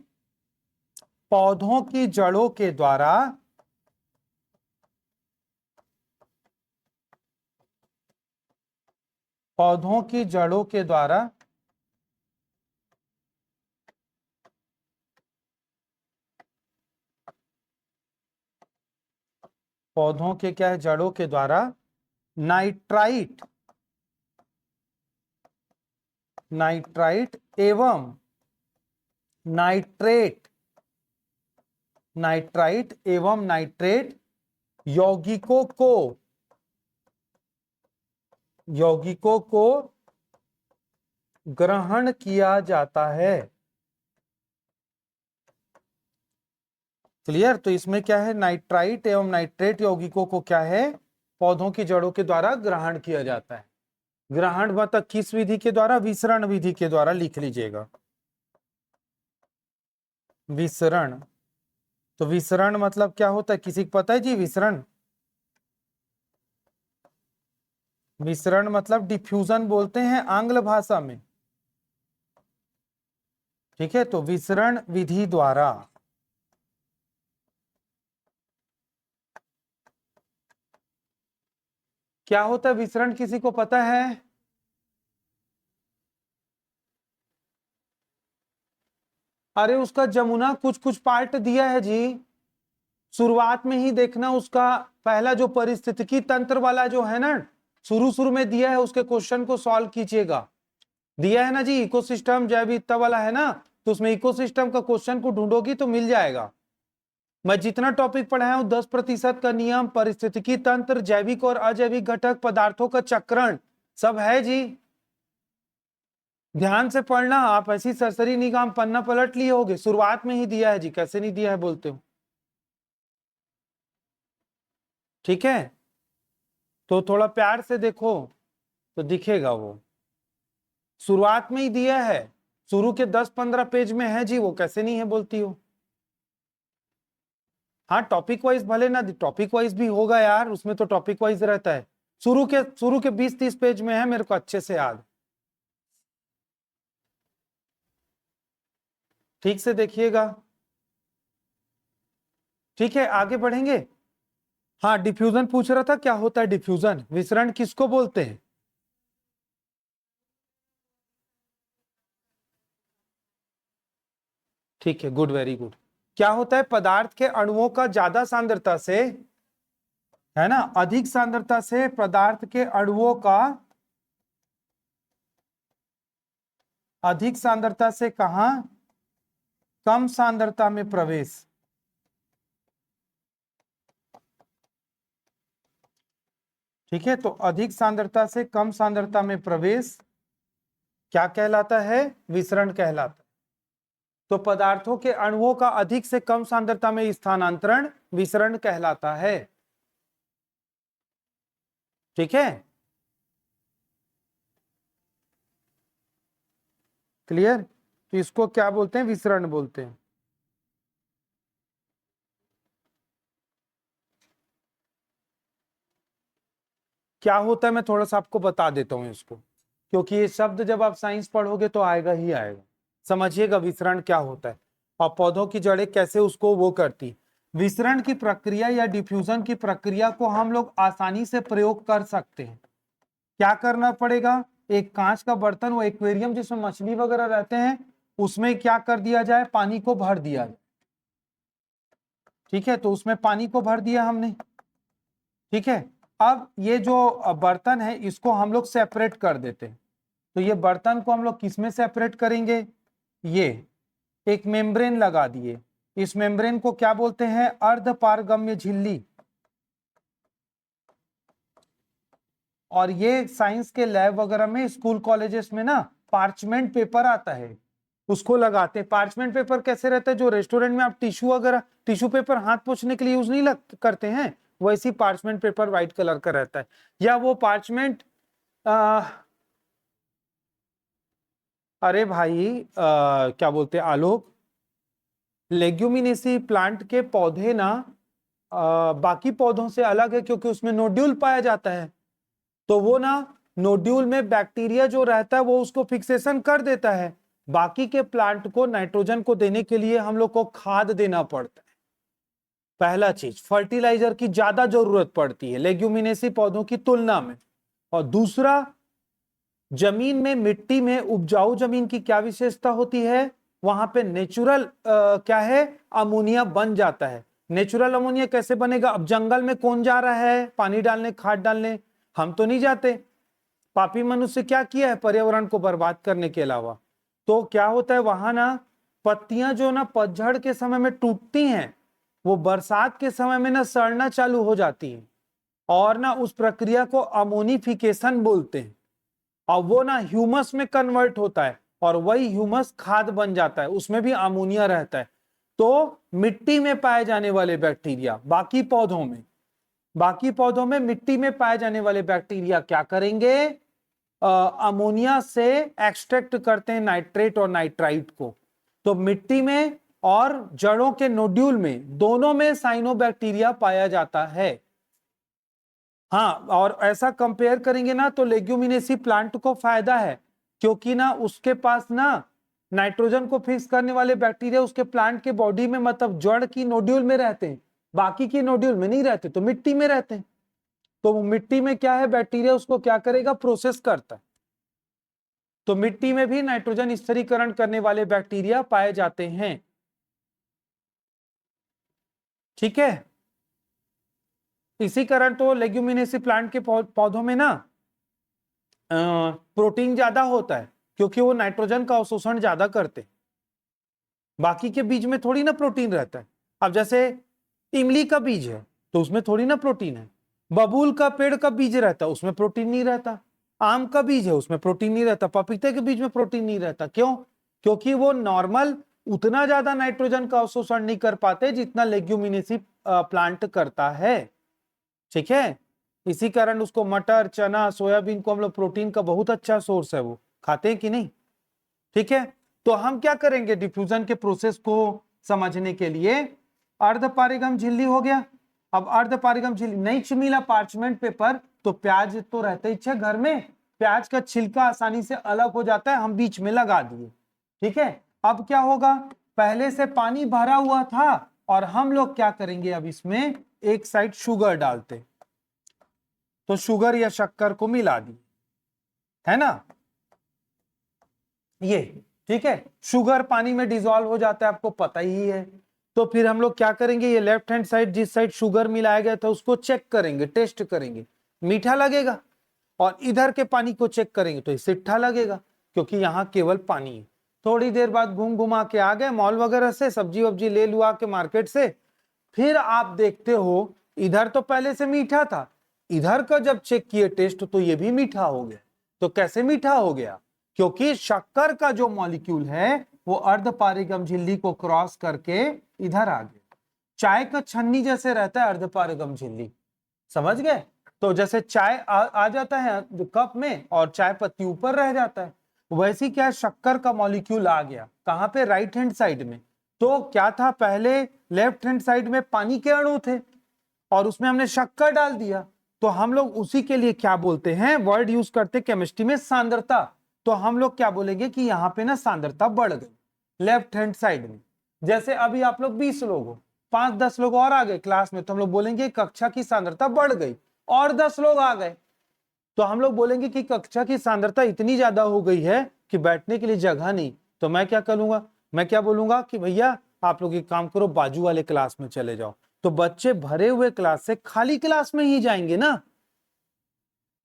पौधों की जड़ों के द्वारा पौधों की जड़ों के द्वारा पौधों के क्या है, जड़ों के द्वारा नाइट्राइट नाइट्राइट एवं नाइट्रेट नाइट्राइट एवं नाइट्रेट यौगिकों को ग्रहण किया जाता है। क्लियर? तो इसमें क्या है, नाइट्राइट एवं नाइट्रेट यौगिकों को क्या है, पौधों की जड़ों के द्वारा ग्रहण किया जाता है। ग्रहण मतलब किस विधि के द्वारा? विसरण विधि के द्वारा, लिख लीजिएगा विसरण। तो विसरण मतलब क्या होता है, किसी को पता है जी? विसरण विसरण मतलब डिफ्यूजन बोलते हैं आंग्ल भाषा में। ठीक है, तो विसरण विधि द्वारा क्या होता है विसरण, किसी को पता है? अरे उसका जमुना कुछ कुछ पार्ट दिया है जी, शुरुआत में ही देखना उसका पहला जो परिस्थितिकी तंत्र वाला जो है ना, शुरू शुरू में दिया है, उसके क्वेश्चन को सॉल्व कीजिएगा। दिया है ना जी, इकोसिस्टम जैव विविधता वाला है ना, तो उसमें इकोसिस्टम का क्वेश्चन को ढूंढोगी तो मिल जाएगा। मैं जितना टॉपिक पढ़ाया हूं 10% का नियम, परिस्थितिकी तंत्र, जैविक और अजैविक घटक, पदार्थों का चक्रण, सब है जी। ध्यान से पढ़ना, आप ऐसी सरसरी निगाह पन्ना पलट लिए होगे, शुरुआत में ही दिया है जी, कैसे नहीं दिया है बोलते हो। ठीक है, तो थोड़ा प्यार से देखो तो दिखेगा वो, शुरुआत में ही दिया है, शुरू के 10-15 पेज में है जी, वो कैसे नहीं है बोलती हो। हाँ टॉपिक वाइज भले ना, टॉपिक वाइज भी होगा यार, उसमें तो टॉपिक वाइज रहता है, शुरू के 20-30 पेज में है, मेरे को अच्छे से याद। ठीक से देखिएगा। ठीक है, आगे बढ़ेंगे। हाँ डिफ्यूजन पूछ रहा था, क्या होता है डिफ्यूजन, विसरण किसको बोलते हैं? ठीक है, गुड, वेरी गुड। क्या होता है, पदार्थ के अणुओं का ज्यादा सांद्रता से, है ना, अधिक सांद्रता से पदार्थ के अणुओं का अधिक सांद्रता से कहां, कम सांद्रता में प्रवेश। ठीक है, तो अधिक सांद्रता से कम सांद्रता में प्रवेश क्या कहलाता है, विसरण कहलाता है। तो पदार्थों के अणुओं का अधिक से कम सांद्रता में स्थानांतरण विसरण कहलाता है। ठीक है, क्लियर? तो इसको क्या बोलते हैं, विसरण बोलते हैं। क्या होता है मैं थोड़ा सा आपको बता देता हूं इसको, क्योंकि ये शब्द जब आप साइंस पढ़ोगे तो आएगा ही आएगा। समझिएगा विसरण क्या होता है और पौधों की जड़ें कैसे उसको वो करती। विसरण की प्रक्रिया या डिफ्यूजन की प्रक्रिया को हम लोग आसानी से प्रयोग कर सकते हैं। क्या करना पड़ेगा, एक कांच का बर्तन, वो एक्वेरियम जिसमें मछली वगैरह रहते हैं, उसमें क्या कर दिया जाए, पानी को भर दिया जाए। ठीक है, तो उसमें पानी को भर दिया हमने। ठीक है, अब ये जो बर्तन है इसको हम लोग सेपरेट कर देते हैं। तो ये बर्तन को हम लोग किस में सेपरेट करेंगे, ये एक मेम्ब्रेन लगा दिए, इस मेम्ब्रेन को क्या बोलते हैं, अर्ध पारगम्य झिल्ली। और ये साइंस के लैब वगैरह में, स्कूल कॉलेजेस में ना पार्चमेंट पेपर आता है, उसको लगाते हैं। पार्चमेंट पेपर कैसे रहता है, जो रेस्टोरेंट में आप टिश्यू वगैरह, टिश्यू पेपर हाथ पोंछने के लिए यूज नहीं करते हैं, वैसी पार्चमेंट पेपर व्हाइट कलर का रहता है। या वो पार्चमेंट, अरे भाई क्या बोलते हैं, आलोक, लेग्यूमिनेसी प्लांट के पौधे ना बाकी पौधों से अलग है, क्योंकि उसमें नोड्यूल पाया जाता है। तो वो ना नोड्यूल में बैक्टीरिया जो रहता है वो उसको फिक्सेशन कर देता है। बाकी के प्लांट को नाइट्रोजन को देने के लिए हम लोग को खाद देना पड़ता है। पहला चीज, फर्टिलाइजर की ज्यादा जरूरत पड़ती है लेग्यूमिनेसी पौधों की तुलना में। और दूसरा, जमीन में, मिट्टी में, उपजाऊ जमीन की क्या विशेषता होती है? वहां पे नेचुरल क्या है, अमोनिया बन जाता है। नेचुरल अमोनिया कैसे बनेगा? अब जंगल में कौन जा रहा है पानी डालने, खाद डालने? हम तो नहीं जाते। पापी मनुष्य क्या किया है पर्यावरण को बर्बाद करने के अलावा? तो क्या होता है वहां ना, पत्तियां जो ना पतझड़ के समय में टूटती हैं, वो बरसात के समय में ना सड़ना चालू हो जाती है, और ना उस प्रक्रिया को अमोनिफिकेशन बोलते हैं। और वो ना ह्यूमस में कन्वर्ट होता है, और वही ह्यूमस खाद बन जाता है, उसमें भी अमोनिया रहता है। तो मिट्टी में पाए जाने वाले बैक्टीरिया, बाकी पौधों में मिट्टी में पाए जाने वाले बैक्टीरिया क्या करेंगे? अमोनिया से एक्सट्रैक्ट करते हैं नाइट्रेट और नाइट्राइट को। तो मिट्टी में और जड़ों के नोड्यूल में, दोनों में साइनोबैक्टीरिया पाया जाता है। हाँ, और ऐसा कंपेयर करेंगे ना तो लेग्यूमिनेसी प्लांट को फायदा है, क्योंकि ना उसके पास ना नाइट्रोजन को फिक्स करने वाले बैक्टीरिया उसके प्लांट के बॉडी में, मतलब जड़ की नोड्यूल में रहते हैं, बाकी की नोड्यूल में नहीं रहते, तो मिट्टी में रहते हैं। तो मिट्टी में क्या है, बैक्टीरिया उसको क्या करेगा, प्रोसेस करता है। तो मिट्टी में भी नाइट्रोजन स्थिरीकरण करने वाले बैक्टीरिया पाए जाते हैं। ठीक है, इसी कारण तो लेग्यूमिनेसी प्लांट के पौधों में ना प्रोटीन ज्यादा होता है, क्योंकि वो नाइट्रोजन का अवशोषण ज्यादा करते हैं। बाकी के बीज में थोड़ी ना प्रोटीन रहता है। अब जैसे इमली का बीज है तो उसमें थोड़ी ना प्रोटीन है। बबूल का पेड़ का बीज रहता है, उसमें प्रोटीन नहीं रहता। आम का बीज है, उसमें प्रोटीन नहीं रहता। पपीते के बीज में प्रोटीन नहीं रहता। क्यों? क्योंकि वो नॉर्मल उतना ज्यादा नाइट्रोजन का अवशोषण नहीं कर पाते जितना लेग्यूमिनेसी प्लांट करता है। ठीक है, इसी कारण उसको मटर, चना, सोयाबीन को हम लोग प्रोटीन का बहुत अच्छा सोर्स है, वो खाते हैं कि नहीं? ठीक है, तो हम क्या करेंगे डिफ्यूजन के प्रोसेस को समझने के लिए, अर्धपारिगम झिल्ली हो गया। अब अर्धपारिगम झिल्ली नहीं मिला पार्चमेंट पेपर, तो प्याज तो रहता ही घर में, प्याज का छिलका आसानी से अलग हो जाता है, हम बीच में लगा दिए। ठीक है, अब क्या होगा, पहले से पानी भरा हुआ था और हम लोग क्या करेंगे, अब इसमें एक साइड शुगर डालते, तो शुगर या शक्कर को मिला दी, है ना ये। ठीक है, शुगर पानी में डिसॉल्व हो जाता है, आपको पता ही है। तो फिर हम लोग क्या करेंगे, ये लेफ्ट हैंड साइड जिस साइड शुगर मिलाया गया था उसको चेक करेंगे, टेस्ट करेंगे, मीठा लगेगा। और इधर के पानी को चेक करेंगे तो सिट्ठा लगेगा, क्योंकि यहाँ केवल पानी है। थोड़ी देर बाद घूम घुमा के आ गए मॉल वगैरह से, सब्जी वब्जी ले लुआ के मार्केट से, फिर आप देखते हो इधर तो पहले से मीठा था, इधर का जब चेक किए टेस्ट तो ये भी मीठा हो गया। तो कैसे मीठा हो गया? क्योंकि शक्कर का जो मॉलिक्यूल है वो अर्धपारिगम झिल्ली को क्रॉस करके इधर आ गया। चाय का छन्नी जैसे रहता है अर्धपारिगम झिल्ली, समझ गए? तो जैसे चाय आ जाता है कप में और चाय पत्ती ऊपर रह जाता है, वैसे क्या शक्कर का मॉलिक्यूल आ गया, कहां पे, राइट हैंड साइड में। तो क्या था, पहले लेफ्ट हैंड साइड में पानी के अणु थे और उसमें हमने शक्कर डाल दिया, तो हम लोग उसी के लिए क्या बोलते हैं, वर्ड यूज करते केमिस्ट्री में, सांद्रता। तो हम लोग क्या बोलेंगे कि यहाँ पे ना सांद्रता बढ़ गई लेफ्ट हैंड साइड में। जैसे अभी आप लोग 20 लोग हो, 5-10 लोग और आ गए क्लास में, तो हम लोग बोलेंगे कक्षा की सांद्रता बढ़ गई, और 10 लोग आ गए तो हम लोग बोलेंगे कि कक्षा की सांद्रता इतनी ज्यादा हो गई है कि बैठने के लिए जगह नहीं। तो मैं क्या करूंगा, मैं क्या बोलूंगा कि भैया आप लोग एक काम करो, बाजू वाले क्लास में चले जाओ। तो बच्चे भरे हुए क्लास से खाली क्लास में ही जाएंगे ना,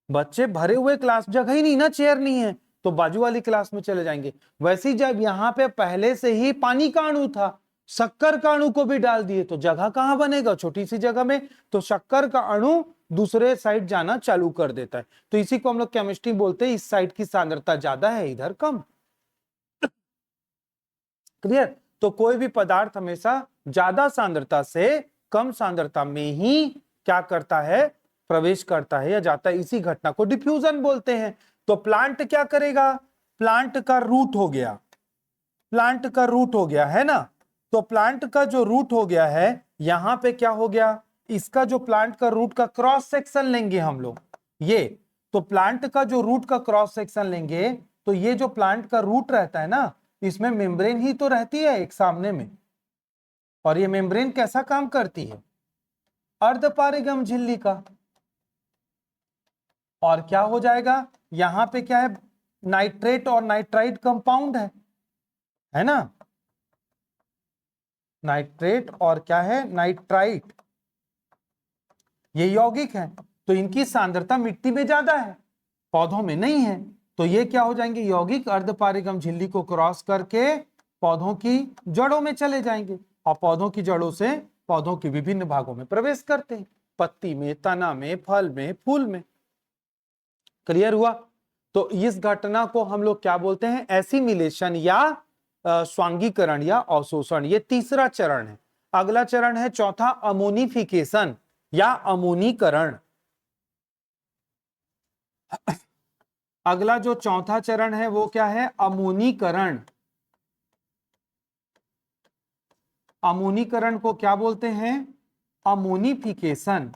बच्चे भरे हुए क्लास, जगह ही नहीं ना, चेयर नहीं है, तो बाजू वाली क्लास में चले जाएंगे। वैसे ही जब यहाँ पे पहले से ही पानी का अणु था, शक्कर का अणु को भी डाल दिए, तो जगह कहां बनेगा, छोटी सी जगह में। तो शक्कर का अणु दूसरे साइड जाना चालू कर देता है, तो इसी को हम लोग केमिस्ट्री बोलते हैं, इस साइड की सांद्रता ज्यादा है, इधर कम। क्लियर? तो कोई भी पदार्थ हमेशा ज्यादा सांद्रता से कम सांद्रता में ही क्या करता है, प्रवेश करता है या जाता है, इसी घटना को डिफ्यूजन बोलते हैं। तो प्लांट क्या करेगा, प्लांट का रूट हो गया, प्लांट का रूट हो गया, है ना। तो प्लांट का जो रूट हो गया है, यहां पे क्या हो गया, इसका जो प्लांट का रूट का क्रॉस सेक्शन लेंगे हम लोग, ये, तो प्लांट का जो रूट का क्रॉस सेक्शन लेंगे, तो ये जो प्लांट का रूट रहता है ना, इसमें मेम्ब्रेन ही तो रहती है एक सामने में, और ये मेम्ब्रेन कैसा काम करती है, अर्धपारिगम झिल्ली का। और क्या हो जाएगा, यहां पे क्या है, नाइट्रेट और नाइट्राइट कंपाउंड है ना, नाइट्रेट और क्या है, नाइट्राइट, ये यौगिक है। तो इनकी सांद्रता मिट्टी में ज्यादा है, पौधों में नहीं है। तो ये क्या हो जाएंगे, यौगिक अर्धपारिगम झिल्ली को क्रॉस करके पौधों की जड़ों में चले जाएंगे और पौधों की जड़ों से पौधों के विभिन्न भागों में प्रवेश करते हैं, पत्ती में, तना में, फल में, फूल में। क्लियर हुआ? तो इस घटना को हम लोग क्या बोलते हैं, एसिमिलेशन या स्वांगीकरण या अवशोषण। ये तीसरा चरण है। अगला चरण है चौथा, अमोनिफिकेशन या अमोनीकरण। अगला जो चौथा चरण है वो क्या है, अमोनीकरण। अमोनीकरण को क्या बोलते हैं, अमोनिफिकेशन।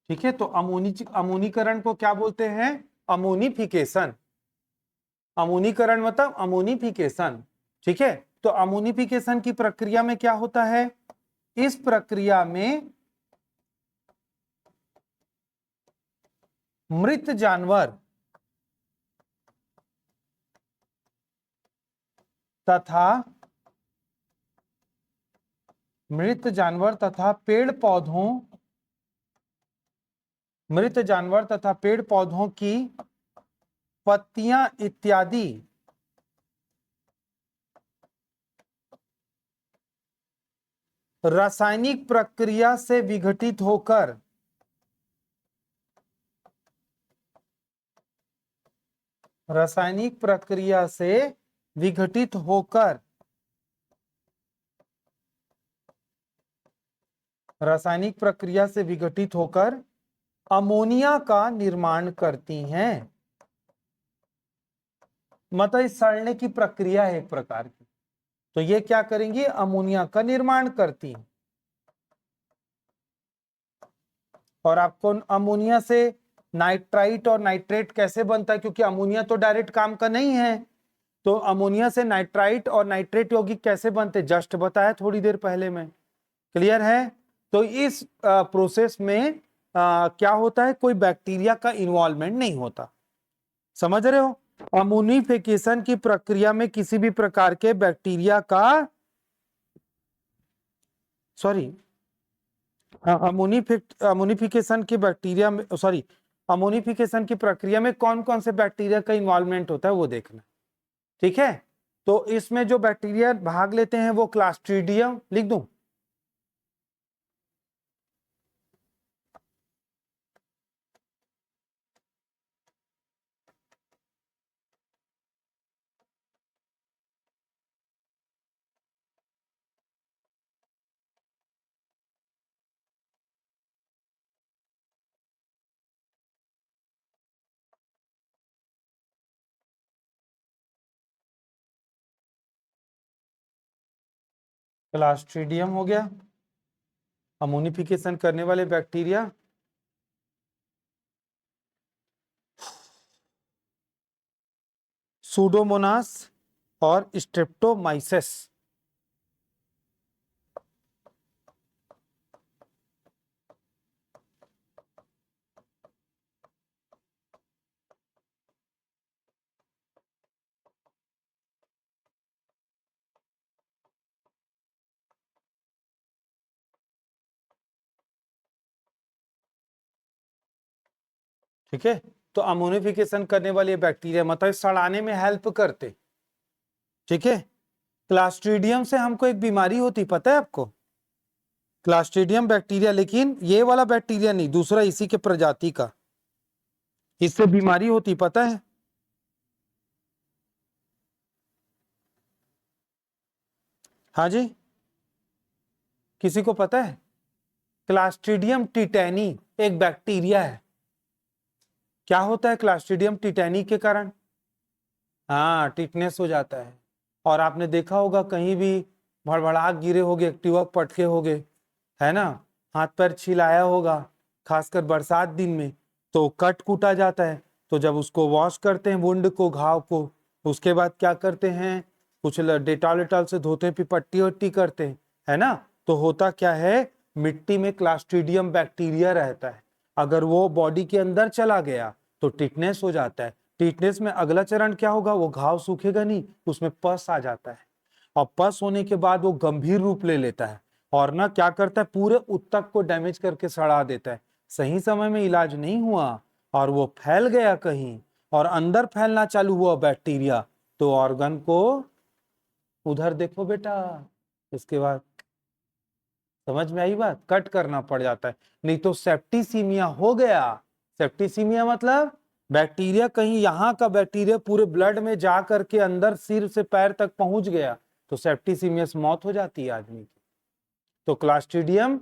ठीक है, तो अमोनीकरण को क्या बोलते हैं, अमोनिफिकेशन। अमोनीकरण मतलब अमोनिफिकेशन। ठीक है, तो अमोनिफिकेशन की प्रक्रिया में क्या होता है, इस प्रक्रिया में मृत जानवर तथा पेड़ पौधों की पत्तियां इत्यादि रासायनिक प्रक्रिया से विघटित होकर रासायनिक प्रक्रिया से विघटित होकर रासायनिक प्रक्रिया से विघटित होकर अमोनिया का निर्माण करती हैं। मतलब इस सड़ने की प्रक्रिया है एक प्रकार की। तो ये क्या करेंगी, अमोनिया का निर्माण करती हैं। और आपको अमोनिया से नाइट्राइट और नाइट्रेट कैसे बनता है, क्योंकि अमोनिया तो डायरेक्ट काम का नहीं है। तो अमोनिया से नाइट्राइट और नाइट्रेट यौगिक कैसे बनते, जस्ट बताया थोड़ी देर पहले में। क्लियर है? तो इस प्रोसेस में क्या होता है, कोई बैक्टीरिया का इन्वॉल्वमेंट नहीं होता। समझ रहे हो? अमोनिफिकेशन की प्रक्रिया में किसी भी प्रकार के बैक्टीरिया का, सॉरी, अमोनिफिकेशन की बैक्टीरिया में, सॉरी, अमोनिफिकेशन की प्रक्रिया में कौन कौन से बैक्टीरिया का इन्वॉल्वमेंट होता है वो देखना। ठीक है, तो इसमें जो बैक्टीरिया भाग लेते हैं वो क्लास्ट्रीडियम, लिख दूं, क्लास्ट्रीडियम हो गया अमोनिफिकेशन करने वाले बैक्टीरिया। सूडोमोनास और स्ट्रेप्टोमाइसेस। ठीक है, तो अमोनिफिकेशन करने वाले बैक्टीरिया मतलब सड़ाने में हेल्प करते। ठीक है, क्लास्ट्रीडियम से हमको एक बीमारी होती, पता है आपको, क्लास्ट्रीडियम बैक्टीरिया, लेकिन ये वाला बैक्टीरिया नहीं, दूसरा इसी के प्रजाति का, इससे बीमारी होती, पता है? हाँ जी, किसी को पता है? क्लास्ट्रीडियम टिटैनी एक बैक्टीरिया है। क्या होता है क्लास्ट्रीडियम टिटैनी के कारण? हाँ, टिटनेस हो जाता है। और आपने देखा होगा कहीं भी भड़बड़ाहट गिरे होगे, एक्टिवा पटके होगे, है ना, हाथ पैर छिलाया होगा, खासकर बरसात दिन में, तो कट कूटा जाता है। तो जब उसको वॉश करते हैं वुंड को, घाव को, उसके बाद क्या करते हैं, कुछ डेटॉल वेटॉल से धोते हैं, फिर पट्टी वट्टी करते हैं, है ना। तो होता क्या है, मिट्टी में क्लास्ट्रीडियम बैक्टीरिया रहता है, अगर वो बॉडी के अंदर चला गया तो टिटनेस हो जाता है। टिटनेस में अगला चरण क्या होगा, वो घाव सूखेगा नहीं, उसमें पस आ जाता है, और पस होने के बाद वो गंभीर रूप ले लेता है और ना क्या करता है, पूरे ऊतक को डैमेज करके सड़ा देता है। सही समय में इलाज नहीं हुआ और वो फैल गया कहीं और अंदर फैलना चालू हुआ बैक्टीरिया, तो ऑर्गन को उधर देखो बेटा, इसके बाद समझ में आई बात, कट करना पड़ जाता है, नहीं तो सेप्टिसीमिया हो गया। सेप्टिसीमिया मतलब बैक्टीरिया कहीं यहाँ का बैक्टीरिया पूरे ब्लड में जा करके अंदर सिर से पैर तक पहुंच गया, तो सेप्टिसीमिया से मौत हो जाती है आदमी की। तो क्लास्ट्रीडियम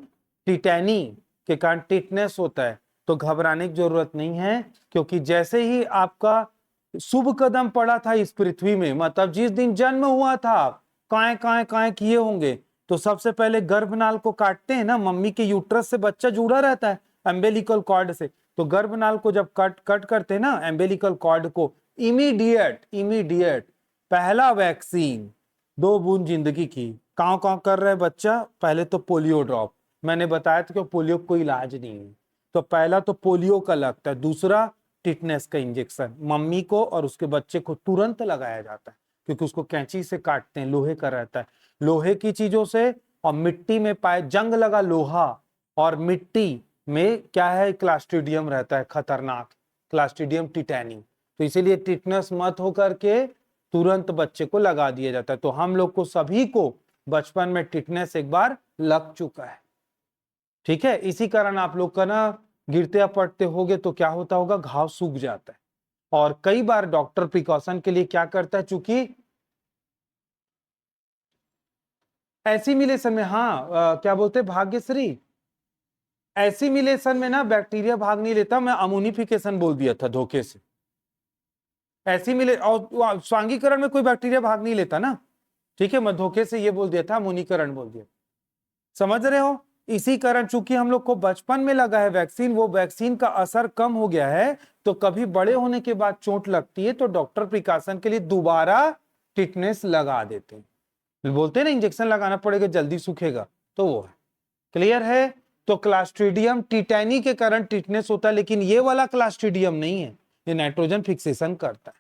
टिटैनी के कारण टिटनेस होता है, तो घबराने की जरूरत नहीं है, क्योंकि जैसे ही आपका शुभ कदम पड़ा था इस पृथ्वी में, मतलब जिस दिन जन्म हुआ था, काए काए काए किए होंगे, तो सबसे पहले गर्भनाल को काटते हैं ना, मम्मी के यूट्रस से बच्चा जुड़ा रहता है एम्बेलिकल कॉर्ड से, तो गर्भनाल को जब कट करते हैं ना एम्बेलिकल कॉर्ड को, इमीडिएट पहला वैक्सीन 2 बूंद जिंदगी की, काव काव कर रहा है बच्चा, पहले तो पोलियो ड्रॉप, मैंने बताया था कि पोलियो कोई इलाज नहीं है, तो पहला तो पोलियो का लगता है, दूसरा टिटनेस का इंजेक्शन मम्मी को और उसके बच्चे को तुरंत लगाया जाता है, क्योंकि उसको कैंची से काटते हैं, लोहे का रहता है, लोहे की चीजों से, और मिट्टी में पाए जंग लगा लोहा, और मिट्टी में क्या है, क्लास्ट्रीडियम रहता है खतरनाक, क्लास्ट्रीडियम टिटैनी, तो इसीलिए टिटनेस मत होकर के तुरंत बच्चे को लगा दिया जाता है। तो हम लोग को सभी को बचपन में टिटनेस एक बार लग चुका है, ठीक है, इसी कारण आप लोग का ना गिरते या पड़ते होगे तो क्या होता होगा, घाव सूख जाता है, और कई बार डॉक्टर प्रिकॉशन के लिए क्या करता है, चूंकि एसिमिलेशन में, हाँ क्या बोलते हैं भाग्यश्री, एसिमिलेशन में ना बैक्टीरिया भाग नहीं लेता, मैं अमोनिफिकेशन बोल दिया था धोखे से, एसिमिले और स्वांगीकरण में कोई बैक्टीरिया भाग नहीं लेता ना, ठीक है, मैं धोखे से ये बोल दिया था, अमोनीकरण बोल दिया, समझ रहे हो। इसी कारण चूंकि हम लोग को बचपन में लगा है वैक्सीन, वो वैक्सीन का असर कम हो गया है, तो कभी बड़े होने के बाद चोट लगती है तो डॉक्टर प्रिकॉशन के लिए दोबारा टिटनेस लगा देते हैं, बोलते हैं ना इंजेक्शन लगाना पड़ेगा जल्दी सूखेगा, तो वो है, क्लियर है। तो क्लास्ट्रीडियम टिटैनी के कारण टिटनेस होता है, लेकिन ये वाला क्लास्ट्रीडियम नहीं है, ये नाइट्रोजन फिक्सेशन करता है,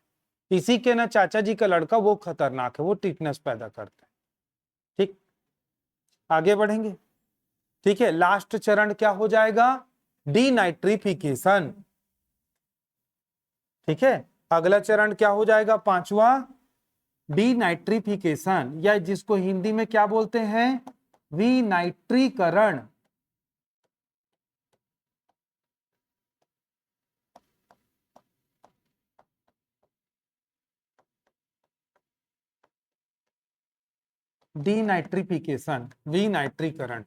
इसी के ना चाचा जी का लड़का वो खतरनाक है, वो टिटनेस पैदा करता है, ठीक, आगे बढ़ेंगे, ठीक है। लास्ट चरण क्या हो जाएगा, डीनाइट्रिफिकेशन, ठीक है, अगला चरण क्या हो जाएगा, पांचवा डीनाइट्रिफिकेशन, या जिसको हिंदी में क्या बोलते हैं, विनाइट्रीकरण, डीनाइट्रिफिकेशन, विनाइट्रीकरण,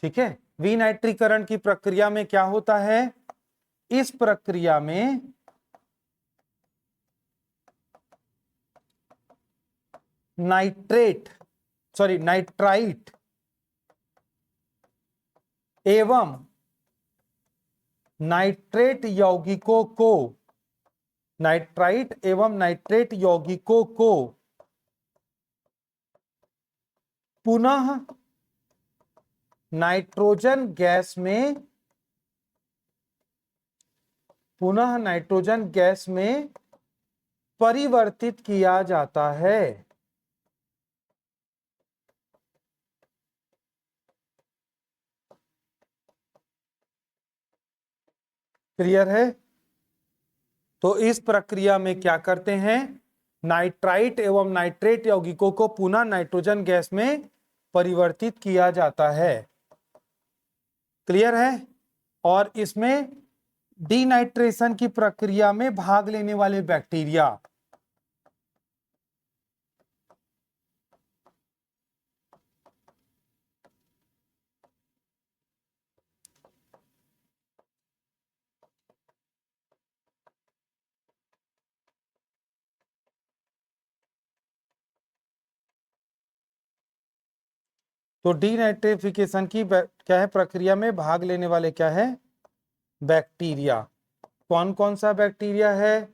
ठीक है। विनाइट्रीकरण की प्रक्रिया में क्या होता है, इस प्रक्रिया में नाइट्राइट एवं नाइट्रेट यौगिकों को, नाइट्राइट एवं नाइट्रेट यौगिकों को पुनः नाइट्रोजन गैस में, पुनः नाइट्रोजन गैस में परिवर्तित किया जाता है, क्लियर है। तो इस प्रक्रिया में क्या करते हैं, नाइट्राइट एवं नाइट्रेट यौगिकों को पुनः नाइट्रोजन गैस में परिवर्तित किया जाता है, क्लियर है। और इसमें डीनाइट्रेशन की प्रक्रिया में भाग लेने वाले बैक्टीरिया, तो डीनाइट्रिफिकेशन की क्या है, प्रक्रिया में भाग लेने वाले क्या है, बैक्टीरिया, कौन कौन सा बैक्टीरिया है,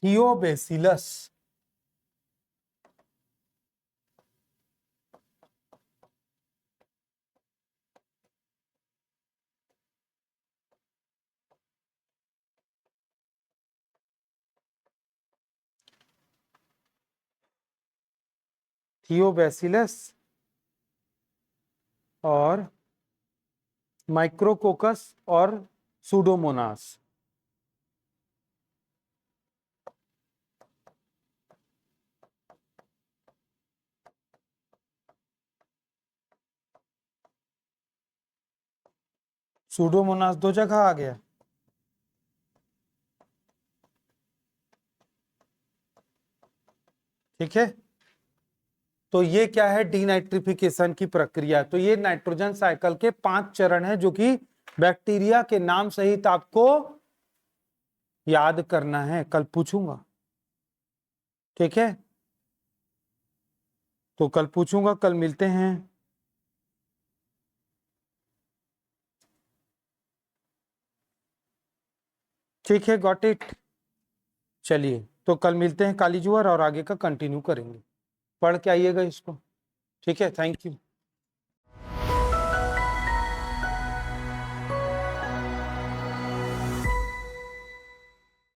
थियोबैसिलस, थियोबैसिलस और माइक्रोकोकस और सूडोमोनास। सूडोमोनास 2 जगह आ गया। ठीक है, तो ये क्या है, डीनाइट्रिफिकेशन की प्रक्रिया। तो ये नाइट्रोजन साइकिल के 5 चरण है जो कि बैक्टीरिया के नाम सहित आपको याद करना है, कल पूछूंगा। ठीक है, तो कल पूछूंगा, कल मिलते हैं। ठीक है, गॉट इट। चलिए, तो कल मिलते हैं कालीजुआर और आगे का कंटिन्यू करेंगे। पढ़ के आइएगा इसको। ठीक है, थैंक यू।